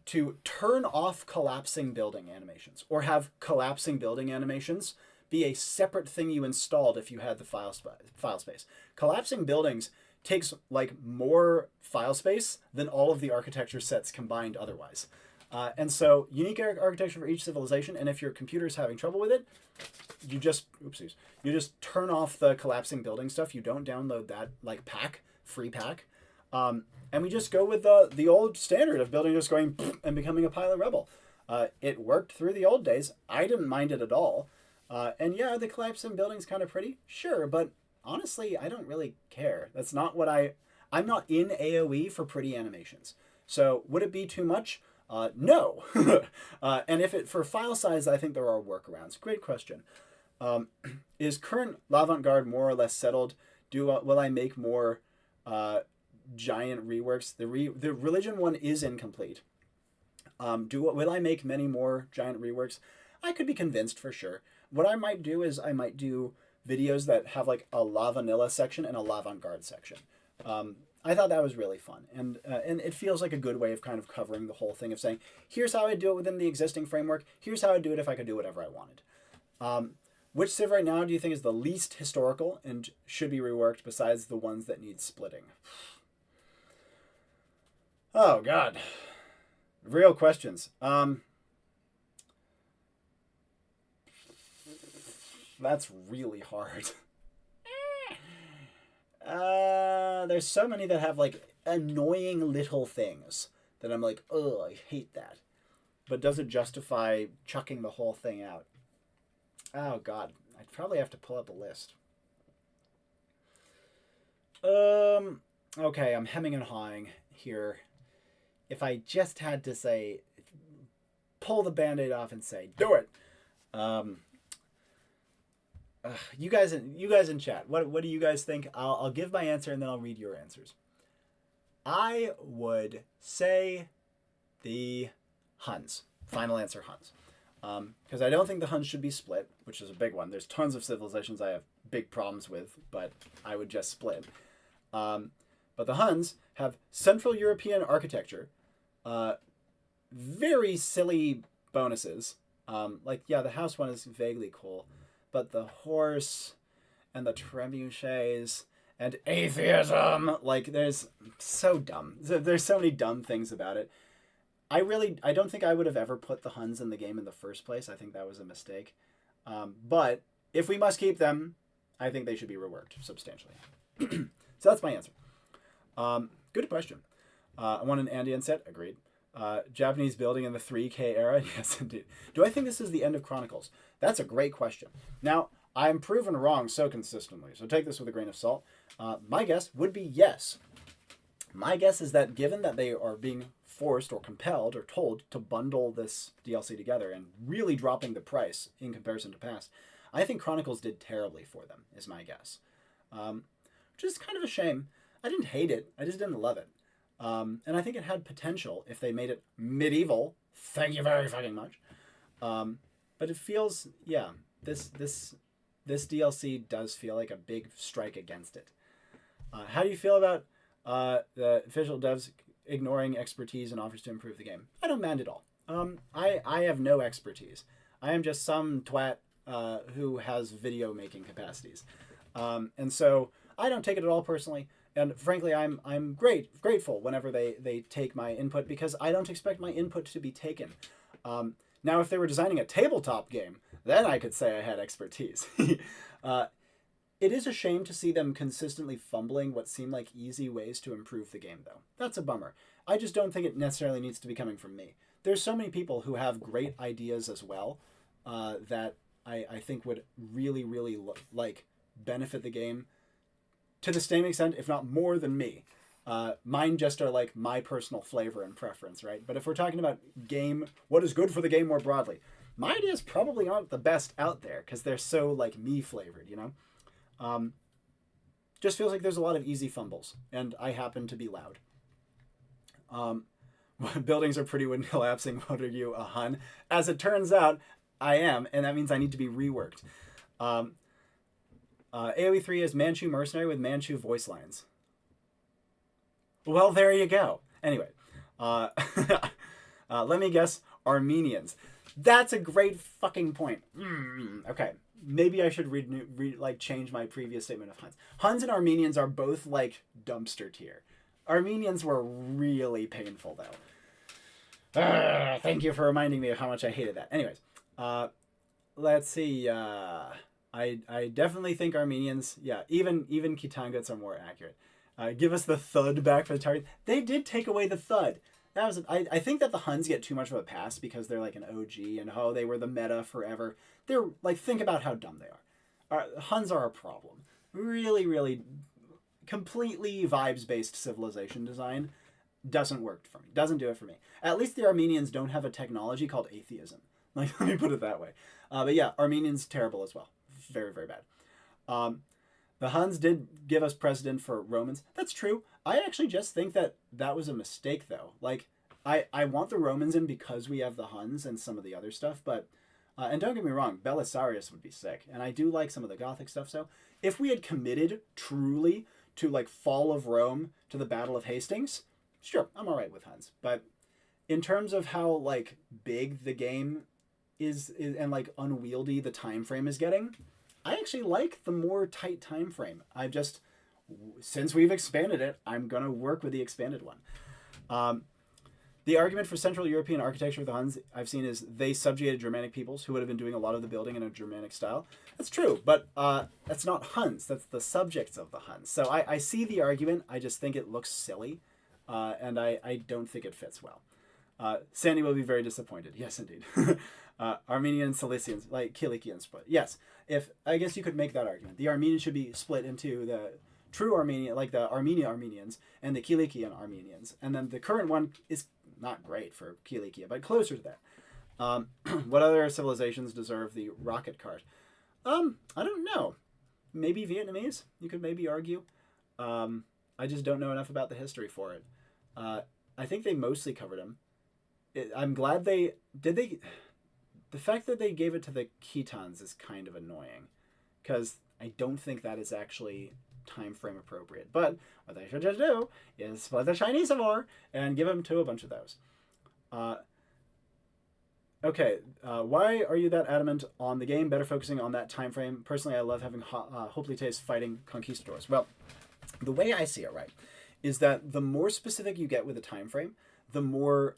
to turn off collapsing building animations or have collapsing building animations be a separate thing you installed if you had the file space. Collapsing buildings takes like more file space than all of the architecture sets combined otherwise. And so unique architecture for each civilization, and if your computer is having trouble with it, you just turn off the collapsing building stuff. You don't download that like free pack. And we just go with the old standard of building just going and becoming a pile of rubble. It worked through the old days. I didn't mind it at all. And yeah, the collapsing building's kind of pretty. Sure, but honestly, I don't really care. That's not what I'm not in AoE for pretty animations. So would it be too much? No. And if it for file size, I think there are workarounds. Great question. Is current L'Avant-Garde more or less settled? Will I make more giant reworks? The religion one is incomplete. Will I make many more giant reworks? I could be convinced for sure. What I might do is I might do videos that have like a La Vanilla section and a L'Avant-Garde section. I thought that was really fun, and it feels like a good way of kind of covering the whole thing of saying, here's how I do it within the existing framework. Here's how I do it if I could do whatever I wanted. Which civ right now do you think is the least historical and should be reworked besides the ones that need splitting? Oh, God. Real questions. That's really hard. There's so many that have like annoying little things that I'm like, oh, I hate that. But does it justify chucking the whole thing out? Oh, God. I'd probably have to pull up a list. Okay, I'm hemming and hawing here. If I just had to say, pull the Band-Aid off and say, do it. You guys in chat, what do you guys think? I'll give my answer and then I'll read your answers. I would say the Huns. Final answer, Huns. Because I don't think the Huns should be split, which is a big one. There's tons of civilizations I have big problems with, but I would just split. But the Huns have Central European architecture, very silly bonuses. The house one is vaguely cool, but the horse and the trebuchets and atheism, there's so dumb. There's so many dumb things about it. I don't think I would have ever put the Huns in the game in the first place. I think that was a mistake. But if we must keep them, I think they should be reworked substantially. So that's my answer. Good question. I want an Andean set. Agreed. Japanese building in the 3K era. Yes, indeed. Do I think this is the end of Chronicles? That's a great question. Now, I'm proven wrong so consistently, so take this with a grain of salt. My guess would be yes. My guess is that given that they are being forced or compelled or told to bundle this DLC together and really dropping the price in comparison to past, I think Chronicles did terribly for them, is my guess. Which is kind of a shame. I didn't hate it. I just didn't love it. And I think it had potential if they made it medieval. Thank you very fucking much. But it feels, this DLC does feel like a big strike against it. How do you feel about the official devs ignoring expertise and offers to improve the game? I don't mind at all. I have no expertise. I am just some twat who has video making capacities. And so I don't take it at all personally. And frankly, I'm grateful whenever they take my input because I don't expect my input to be taken. Now, if they were designing a tabletop game, then I could say I had expertise. It is a shame to see them consistently fumbling what seem like easy ways to improve the game, though. That's a bummer. I just don't think it necessarily needs to be coming from me. There's so many people who have great ideas as well that I think would really, really benefit the game to the same extent, if not more than me. Mine just are like my personal flavor and preference, right? But if we're talking about what is good for the game more broadly, my ideas probably aren't the best out there because they're so me flavored, you know? Just feels like there's a lot of easy fumbles, and I happen to be loud. Buildings are pretty when collapsing. What are you, a Hun? As it turns out, I am, and that means I need to be reworked. AoE 3 is Manchu mercenary with Manchu voice lines. Well, there you go. Anyway, uh, let me guess. Armenians. That's a great fucking point. Okay, maybe I should change my previous statement of Huns. Huns and Armenians are both like dumpster tier. Armenians were really painful though. Thank you for reminding me of how much I hated that. Anyways, let's see. I definitely think Armenians. Yeah, even Khitan are more accurate. Give us the thud back for the target. They did take away the thud. That was. I think that the Huns get too much of a pass because they're like an OG and they were the meta forever. They're like, think about how dumb they are. Huns are a problem. Really, really, completely vibes based civilization design doesn't work for me. Doesn't do it for me. At least the Armenians don't have a technology called atheism. Like, let me put it that way. But yeah, Armenians terrible as well. Very, very bad. The Huns did give us precedent for Romans. That's true. I actually just think that that was a mistake, though. Like, I want the Romans in because we have the Huns and some of the other stuff, but... and don't get me wrong, Belisarius would be sick. And I do like some of the Gothic stuff, so... If we had committed, truly, to, like, Fall of Rome, to the Battle of Hastings, sure, I'm alright with Huns. But in terms of how, like, big the game is and, like, unwieldy the time frame is getting... I actually like the more tight time frame. I've just, since we've expanded it, I'm going to work with the expanded one. The argument for Central European architecture with the Huns I've seen is they subjugated Germanic peoples who would have been doing a lot of the building in a Germanic style. That's true, but that's not Huns. That's the subjects of the Huns. So I see the argument. I just think it looks silly, and I don't think it fits well. Sandy will be very disappointed. Yes, indeed. Armenian Cilicians, like Kilikian split. Yes, I guess you could make that argument. The Armenians should be split into the true Armenian, like the Armenians, and the Kilikian Armenians. And then the current one is not great for Kilikia, but closer to that. What other civilizations deserve the rocket cart? I don't know. Maybe Vietnamese, you could maybe argue. I just don't know enough about the history for it. I think they mostly covered them. I'm glad they... The fact that they gave it to the Khitans is kind of annoying, because I don't think that is actually time frame appropriate. But what they should just do is split the Chinese some more and give them to a bunch of those. Okay, why are you that adamant on the game? Better focusing on that time frame. Personally, I love having hoplites fighting conquistadors. Well, the way I see it, right, is that the more specific you get with the time frame, the more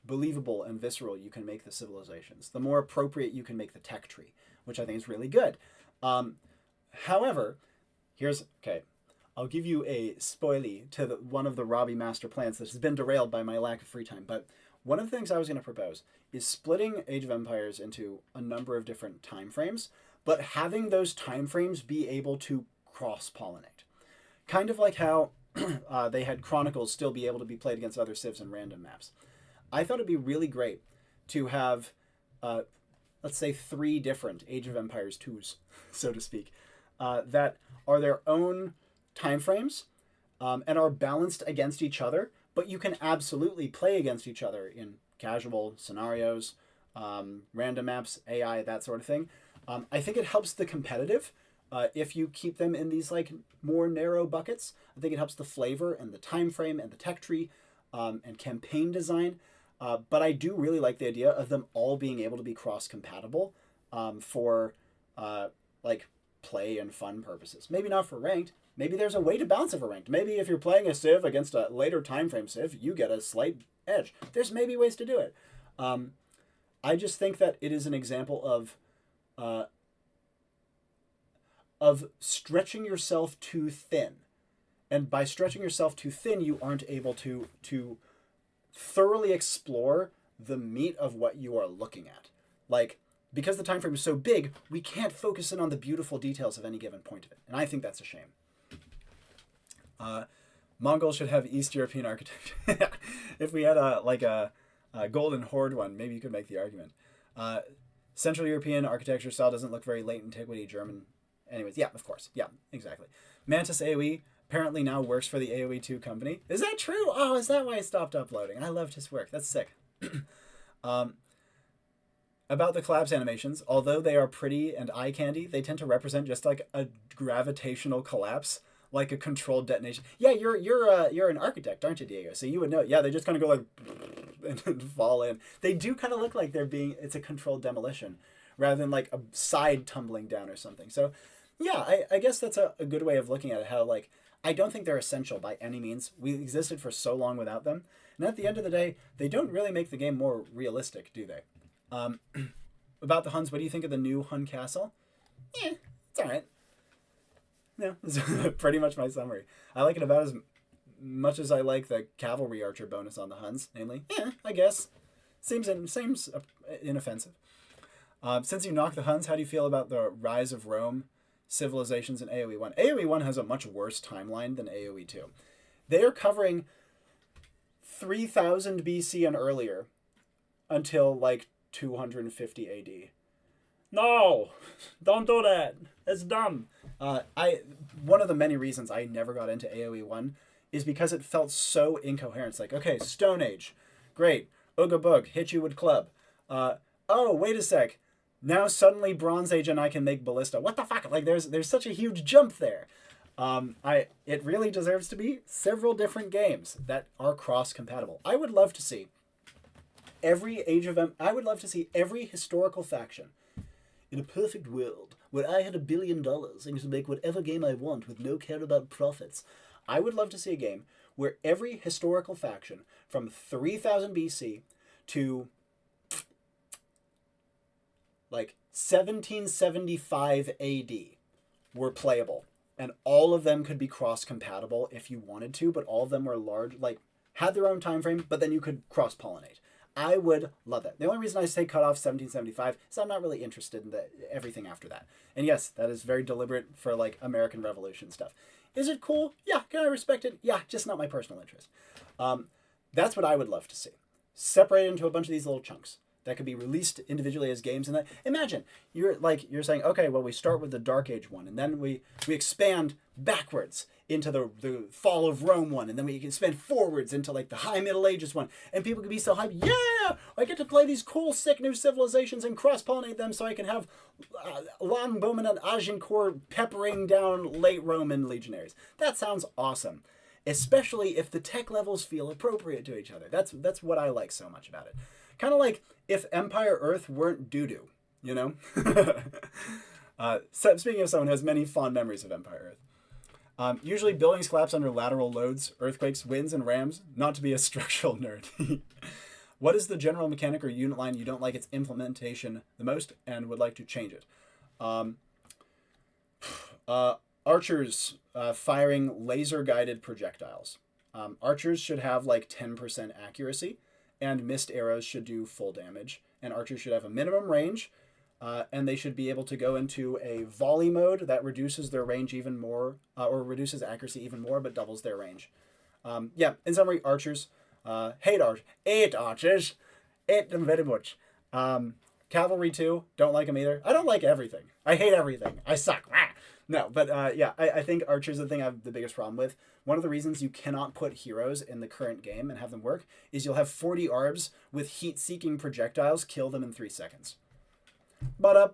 believable and visceral you can make the civilizations, the more appropriate you can make the tech tree, which I think is really good. However, I'll give you a spoilie to one of the Robbie master plans that has been derailed by my lack of free time. But one of the things I was going to propose is splitting Age of Empires into a number of different time frames, but having those time frames be able to cross-pollinate. Kind of like how they had Chronicles still be able to be played against other civs and random maps. I thought it'd be really great to have, let's say, 3 different Age of Empires 2s, so to speak, that are their own time frames and are balanced against each other, but you can absolutely play against each other in casual scenarios, random maps, AI, that sort of thing. I think it helps the competitive if you keep them in these like more narrow buckets. I think it helps the flavor and the time frame and the tech tree and campaign design. But I do really like the idea of them all being able to be cross-compatible for like play and fun purposes. Maybe not for ranked. Maybe there's a way to balance it for ranked. Maybe if you're playing a civ against a later time frame civ, you get a slight edge. There's maybe ways to do it. I just think that it is an example of stretching yourself too thin. And by stretching yourself too thin, you aren't able to thoroughly explore the meat of what you are looking at. Like, because the time frame is so big, we can't focus in on the beautiful details of any given point of it. And I think that's a shame. Mongols should have East European architecture. If we had a Golden Horde one, maybe you could make the argument. Central European architecture style doesn't look very late antiquity German. Anyways, yeah, of course. Yeah, exactly. Mantis AoE apparently now works for the AoE 2 company. Is that true? Oh, is that why I stopped uploading? I loved his work. That's sick. About the collapse animations, although they are pretty and eye candy, they tend to represent just like a gravitational collapse. like a controlled detonation. Yeah, you're an architect, aren't you, Diego? So you would know. Yeah, they just kind of go like and fall in. They do kind of look like it's a controlled demolition rather than like a side tumbling down or something. So yeah, I guess that's a good way of looking at it. How like I don't think they're essential by any means. We existed for so long without them, and at the end of the day, they don't really make the game more realistic, do they? About the Huns, what do you think of the new Hun castle? Yeah, it's all right. Yeah, that's pretty much my summary. I like it about as much as I like the cavalry archer bonus on the Huns. Namely, yeah, I guess seems inoffensive. Since you knocked the Huns, how do you feel about the rise of Rome civilizations in AoE 1? AoE 1 has a much worse timeline than AoE 2. They are covering 3000 BC and earlier until like 250 AD. No, don't do that. It's dumb. One of the many reasons I never got into AoE 1 is because it felt so incoherent. It's like, okay, Stone Age, great. Ooga Boog, hit you with club. Oh, wait a sec. Now suddenly Bronze Age and I can make ballista. What the fuck? Like there's such a huge jump there. It really deserves to be several different games that are cross compatible. I would love to see every historical faction. In a perfect world where I had $1 billion and could make whatever game I want with no care about profits, I would love to see a game where every historical faction from 3000 BC to like 1775 AD were playable, and all of them could be cross-compatible if you wanted to, but all of them were large, like had their own time frame, but then you could cross-pollinate. I would love that. The only reason I say cut off 1775 is I'm not really interested in everything after that. And yes, that is very deliberate for like American Revolution stuff. Is it cool? Yeah. Can I respect it? Yeah, just not my personal interest. That's what I would love to see. Separate into a bunch of these little chunks that could be released individually as games. And imagine you're saying, okay, well, we start with the Dark Age one, and then we expand backwards into the Fall of Rome one, and then we expand forwards into like the High Middle Ages one, and people could be so hyped. Yeah, I get to play these cool, sick new civilizations and cross-pollinate them, so I can have Longbowmen and Agincourt peppering down late Roman legionaries. That sounds awesome, especially if the tech levels feel appropriate to each other. That's what I like so much about it. Kind of like if Empire Earth weren't doo-doo, you know? So speaking of someone who has many fond memories of Empire Earth. Usually buildings collapse under lateral loads, earthquakes, winds, and rams. Not to be a structural nerd. What is the general mechanic or unit line you don't like its implementation the most and would like to change it? Archers firing laser-guided projectiles. Archers should have like 10% accuracy, and missed arrows should do full damage. And archers should have a minimum range, and they should be able to go into a volley mode that reduces their range even more, or reduces accuracy even more, but doubles their range. Yeah, in summary, archers. Hate archers. Hate them very much. Cavalry too. Don't like them either. I don't like everything. I hate everything. I suck. No, but yeah, I think archers are the thing I have the biggest problem with. One of the reasons you cannot put heroes in the current game and have them work is you'll have 40 arbs with heat-seeking projectiles kill them in 3 seconds. Yeah.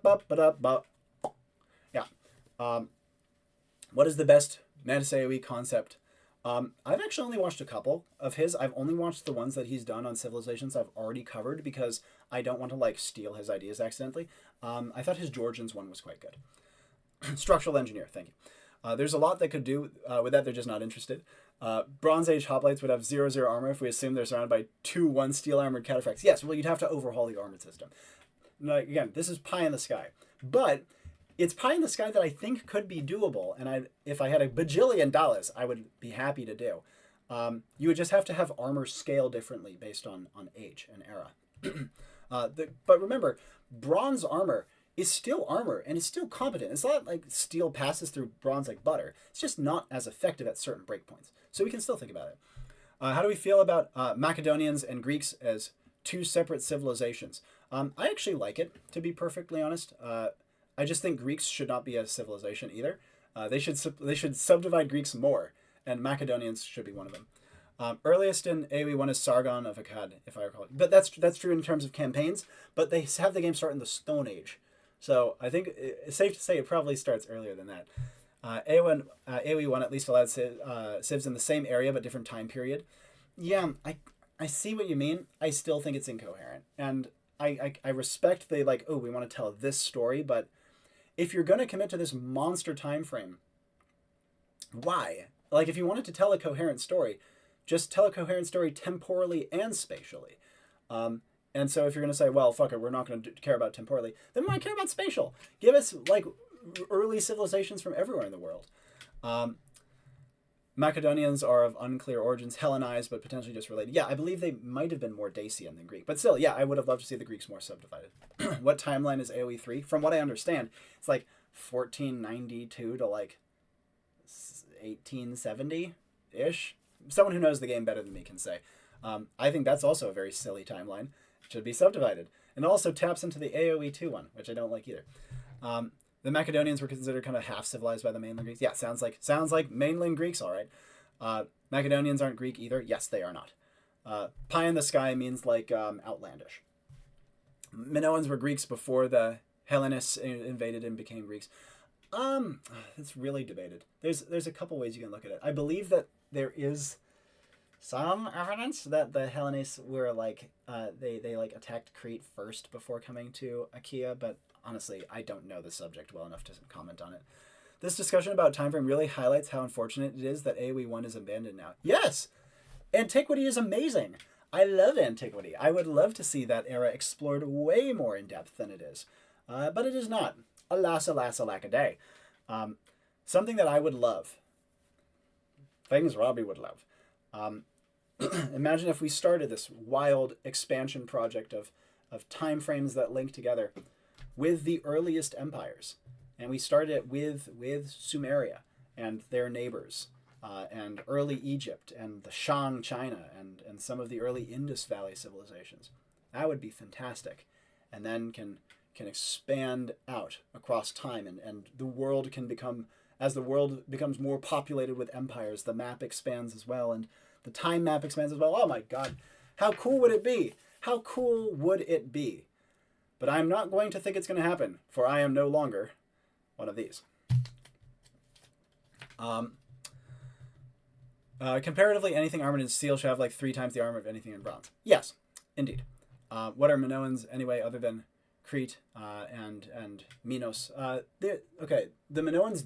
What is the best Mantis AoE concept? I've actually only watched a couple of his. I've only watched the ones that he's done on civilizations I've already covered because I don't want to like steal his ideas accidentally. I thought his Jurchen's one was quite good. Structural engineer, thank you. There's a lot they could do with that. They're just not interested. Bronze Age hoplites would have 0/0 armor if we assume they're surrounded by 2 1-steel armored cataphracts. Yes, well, you'd have to overhaul the armored system. Like, again, this is pie in the sky. But it's pie in the sky that I think could be doable. And if I had a bajillion dollars, I would be happy to do. You would just have to have armor scale differently based on age and era. But remember, bronze armor is still armor and is still competent. It's not like steel passes through bronze like butter. It's just not as effective at certain breakpoints. So we can still think about it. How do we feel about Macedonians and Greeks as 2 separate civilizations? I actually like it, to be perfectly honest. I just think Greeks should not be a civilization either. They should subdivide Greeks more, and Macedonians should be one of them. Earliest in AoE 1 is Sargon of Akkad, if I recall. But that's true in terms of campaigns, but they have the game start in the Stone Age. So I think it's safe to say it probably starts earlier than that. AoE 1 at least allowed civs in the same area but different time period. Yeah, I see what you mean. I still think it's incoherent. And I respect they like, oh, we want to tell this story, but if you're going to commit to this monster time frame, why? Like, if you wanted to tell a coherent story, just tell a coherent story temporally and spatially. And so if you're going to say, well, fuck it, we're not going to care about temporally, then why care about spatial? Give us, like, early civilizations from everywhere in the world. Macedonians are of unclear origins, Hellenized, but potentially just related. Yeah, I believe they might have been more Dacian than Greek. But still, yeah, I would have loved to see the Greeks more subdivided. What timeline is AoE 3? From what I understand, it's like 1492 to like 1870-ish. Someone who knows the game better than me can say. I think that's also a very silly timeline. It should be subdivided. And also taps into the AoE 2 one, which I don't like either. The Macedonians were considered kind of half civilized by the mainland Greeks. Yeah, sounds like mainland Greeks, all right. Macedonians aren't Greek either. Yes, they are not. Pie in the sky means like outlandish. Minoans were Greeks before the Hellenists invaded and became Greeks. It's really debated. There's a couple ways you can look at it. I believe that there is some evidence that the Hellenists were like they like attacked Crete first before coming to Achaia, but honestly, I don't know the subject well enough to comment on it. This discussion about time frame really highlights how unfortunate it is that AoE 1 is abandoned now. Yes! Antiquity is amazing! I love antiquity. I would love to see that era explored way more in depth than it is. But it is not. Alas, alas, alack-a-day. Something that I would love. Things Robbie would love. Imagine if we started this wild expansion project of time frames that link together with the earliest empires. And we started it with Sumeria and their neighbors, and early Egypt and the Shang China and some of the early Indus Valley civilizations. That would be fantastic. And then can expand out across time, and the world can become, as the world becomes more populated with empires, the map expands as well, and the time map expands as well. Oh my god, how cool would it be? How cool would it be? But I'm not going to think it's going to happen, for I am no longer one of these. Comparatively, anything armored in steel should have like 3 times the armor of anything in bronze. Yes, indeed. What are Minoans anyway, other than Crete and Minos? Okay, the Minoans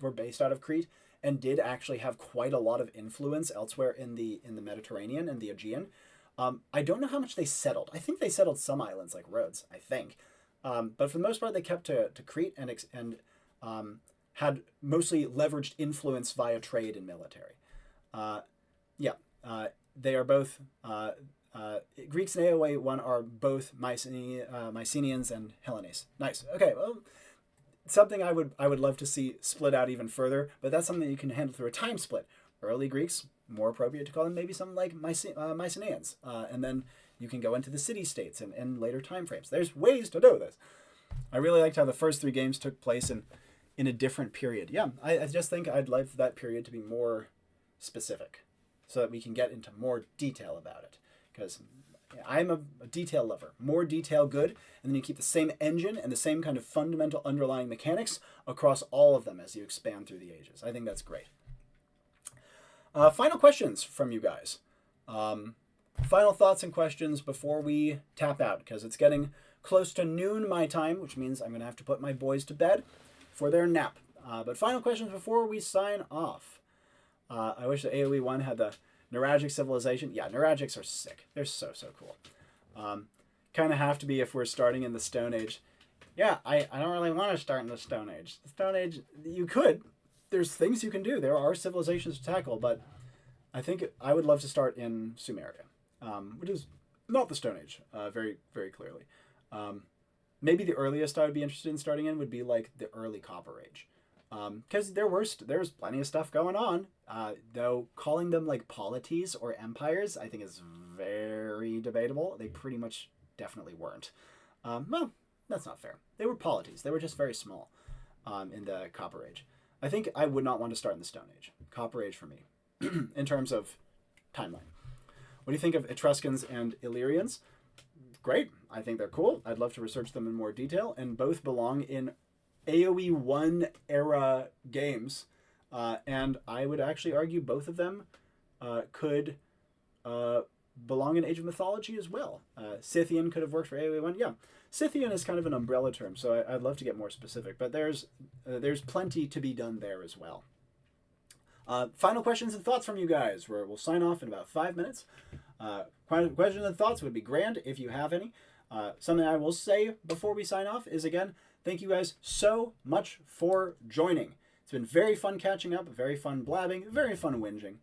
were based out of Crete and did actually have quite a lot of influence elsewhere in the Mediterranean and the Aegean. I don't know how much they settled. I think they settled some islands like Rhodes, I think. But for the most part, they kept to Crete and had mostly leveraged influence via trade and military. They are both... Greeks in AoE 1 are both Mycenaeans and Hellenes. Nice. Okay, well, something I would love to see split out even further, but that's something you can handle through a time split. Early Greeks, more appropriate to call them maybe something like Mycenaeans. And then you can go into the city-states and later time frames. There's ways to do this. I really liked how the first 3 games took place in a different period. Yeah, I just think I'd like that period to be more specific so that we can get into more detail about it. Because I'm a detail lover. More detail, good. And then you keep the same engine and the same kind of fundamental underlying mechanics across all of them as you expand through the ages. I think that's great. Final questions from you guys. Final thoughts and questions before we tap out, because it's getting close to noon my time, which means I'm going to have to put my boys to bed for their nap. But final questions before we sign off. I wish the AoE 1 had the Neuragic civilization. Yeah, Neuragics are sick. They're so cool. Kind of have to be if we're starting in the Stone Age. Yeah, I don't really want to start in the Stone Age. The Stone Age, you could. There's things you can do. There are civilizations to tackle, but I think I would love to start in Sumeria, which is not the Stone Age, very, very clearly. Maybe the earliest I would be interested in starting in would be like the early Copper Age. Because there's plenty of stuff going on, though calling them like polities or empires, I think is very debatable. They pretty much definitely weren't. Well, that's not fair. They were polities. They were just very small in the Copper Age. I think I would not want to start in the Stone Age. Copper Age for me, in terms of timeline. What do you think of Etruscans and Illyrians? Great. I think they're cool. I'd love to research them in more detail, and both belong in AoE 1 era games, and I would actually argue both of them could belong in Age of Mythology as well. Scythian could have worked for AoE 1. Yeah, Scythian is kind of an umbrella term, so I'd love to get more specific, but there's plenty to be done there as well. Final questions and thoughts from you guys. We'll sign off in about 5 minutes. Questions and thoughts would be grand if you have any. Something I will say before we sign off is, again, thank you guys so much for joining. It's been very fun catching up, very fun blabbing, very fun whinging.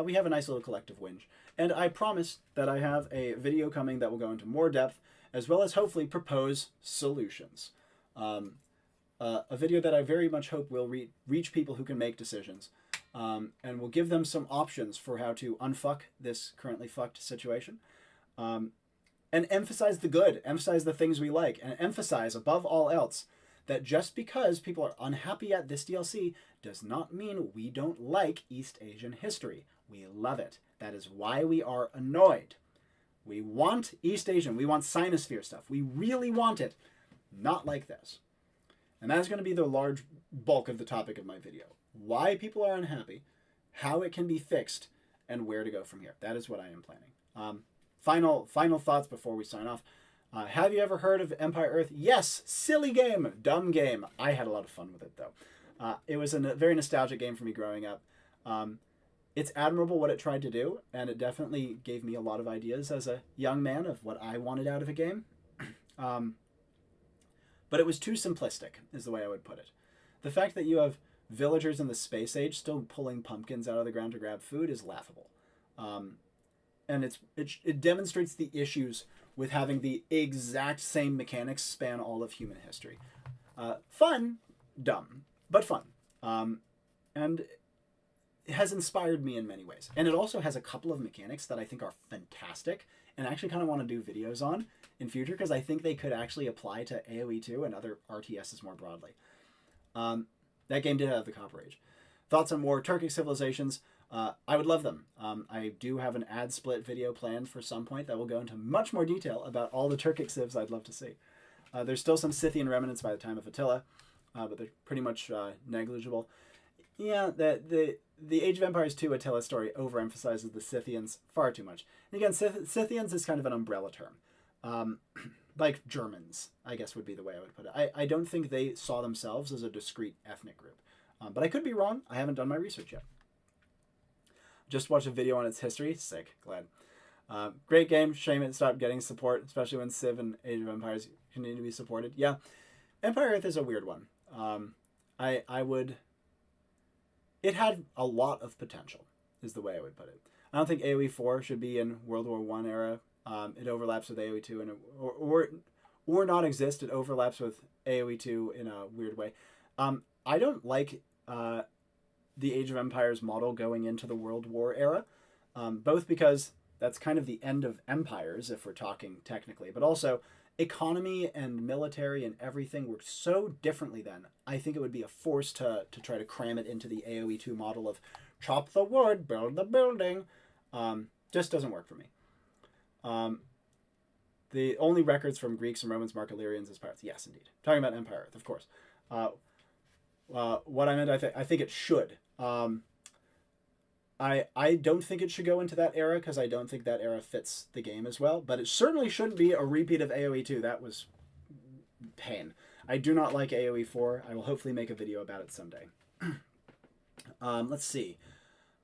We have a nice little collective whinge. And I promise that I have a video coming that will go into more depth, as well as hopefully propose solutions. A video that I very much hope will reach people who can make decisions, and will give them some options for how to unfuck this currently fucked situation. And emphasize the good, emphasize the things we like, and emphasize, above all else, that just because people are unhappy at this DLC does not mean we don't like East Asian history. We love it. That is why we are annoyed. We want East Asian, we want Sinosphere stuff. We really want it. Not like this. And that's going to be the large bulk of the topic of my video. Why people are unhappy, how it can be fixed, and where to go from here. That is what I am planning. Final thoughts before we sign off. Have you ever heard of Empire Earth? Yes, silly game, dumb game. I had a lot of fun with it, though. It was a very nostalgic game for me growing up. It's admirable what it tried to do, and it definitely gave me a lot of ideas as a young man of what I wanted out of a game. But it was too simplistic, is the way I would put it. The fact that you have villagers in the space age still pulling pumpkins out of the ground to grab food is laughable. And it demonstrates the issues with having the exact same mechanics span all of human history. Fun, dumb, but fun. And it has inspired me in many ways. And it also has a couple of mechanics that I think are fantastic and I actually kind of want to do videos on in future because I think they could actually apply to AoE 2 and other RTSs more broadly. That game did have the Copper Age. Thoughts on more Turkic civilizations? I would love them. I do have an ad split video planned for some point that will go into much more detail about all the Turkic civs I'd love to see. There's still some Scythian remnants by the time of Attila, but they're pretty much negligible. Yeah, the Age of Empires 2 Attila story overemphasizes the Scythians far too much. And again, Scythians is kind of an umbrella term. Like Germans, I guess would be the way I would put it. I don't think they saw themselves as a discrete ethnic group. But I could be wrong. I haven't done my research yet. Just watched a video on its history. Sick. Glad. Great game. Shame it stopped getting support, especially when Civ and Age of Empires continue to be supported. Yeah. Empire Earth is a weird one. I would... It had a lot of potential, is the way I would put it. I don't think AoE 4 should be in World War I era. It overlaps with AoE 2 or not exist. It overlaps with AoE 2 in a weird way. I don't like the Age of Empires model going into the World War era, both because that's kind of the end of empires, if we're talking technically, but also economy and military and everything worked so differently then. I think it would be a force to try to cram it into the AoE 2 model of chop the wood, build the building. Just doesn't work for me. The only records from Greeks and Romans mark Illyrians as pirates. Yes, indeed. Talking about Empire Earth, of course. What I meant, I think it should. I don't think it should go into that era because I don't think that era fits the game as well. But it certainly shouldn't be a repeat of AoE 2. That was pain. I do not like AoE 4. I will hopefully make a video about it someday. Let's see.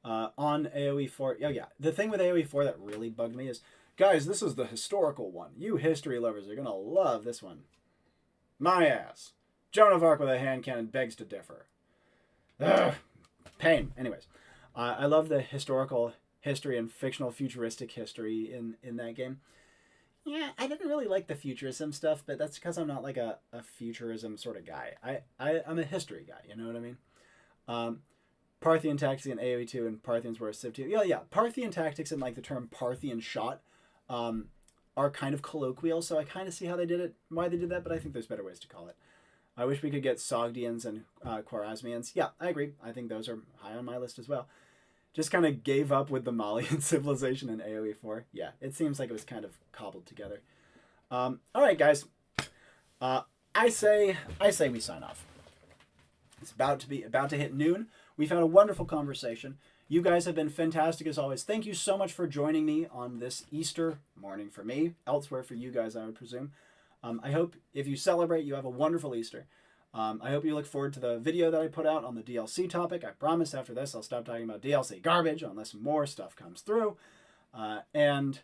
On AoE 4... Oh, yeah. The thing with AoE 4 that really bugged me is, guys, this is the historical one. You history lovers are going to love this one. My ass. Joan of Arc with a hand cannon begs to differ. Ugh. Pain. Anyways. I love the historical history and fictional futuristic history in that game. Yeah, I didn't really like the futurism stuff, but that's because I'm not like a futurism sort of guy. I'm a history guy, you know what I mean? Parthian tactics in AoE 2 and Parthians were a Civ 2. Yeah. Parthian tactics and like the term Parthian shot are kind of colloquial, so I kind of see how they did it, why they did that, but I think there's better ways to call it. I wish we could get Sogdians and Khwarezmians. Yeah, I agree. I think those are high on my list as well. Just kind of gave up with the Malian civilization in AoE 4. Yeah, it seems like it was kind of cobbled together. All right, guys. I say we sign off. It's about to hit noon. We've had a wonderful conversation. You guys have been fantastic as always. Thank you so much for joining me on this Easter morning for me, elsewhere for you guys, I would presume. I hope if you celebrate, you have a wonderful Easter. I hope you look forward to the video that I put out on the DLC topic. I promise after this I'll stop talking about DLC garbage unless more stuff comes through. And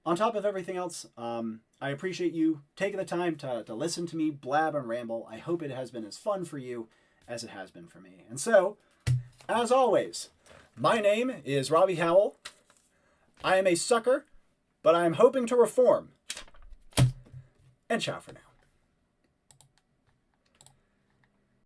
on top of everything else, I appreciate you taking the time to listen to me blab and ramble. I hope it has been as fun for you as it has been for me. And so, as always, my name is Robbie Howell. I am a sucker, but I am hoping to reform. And ciao for now.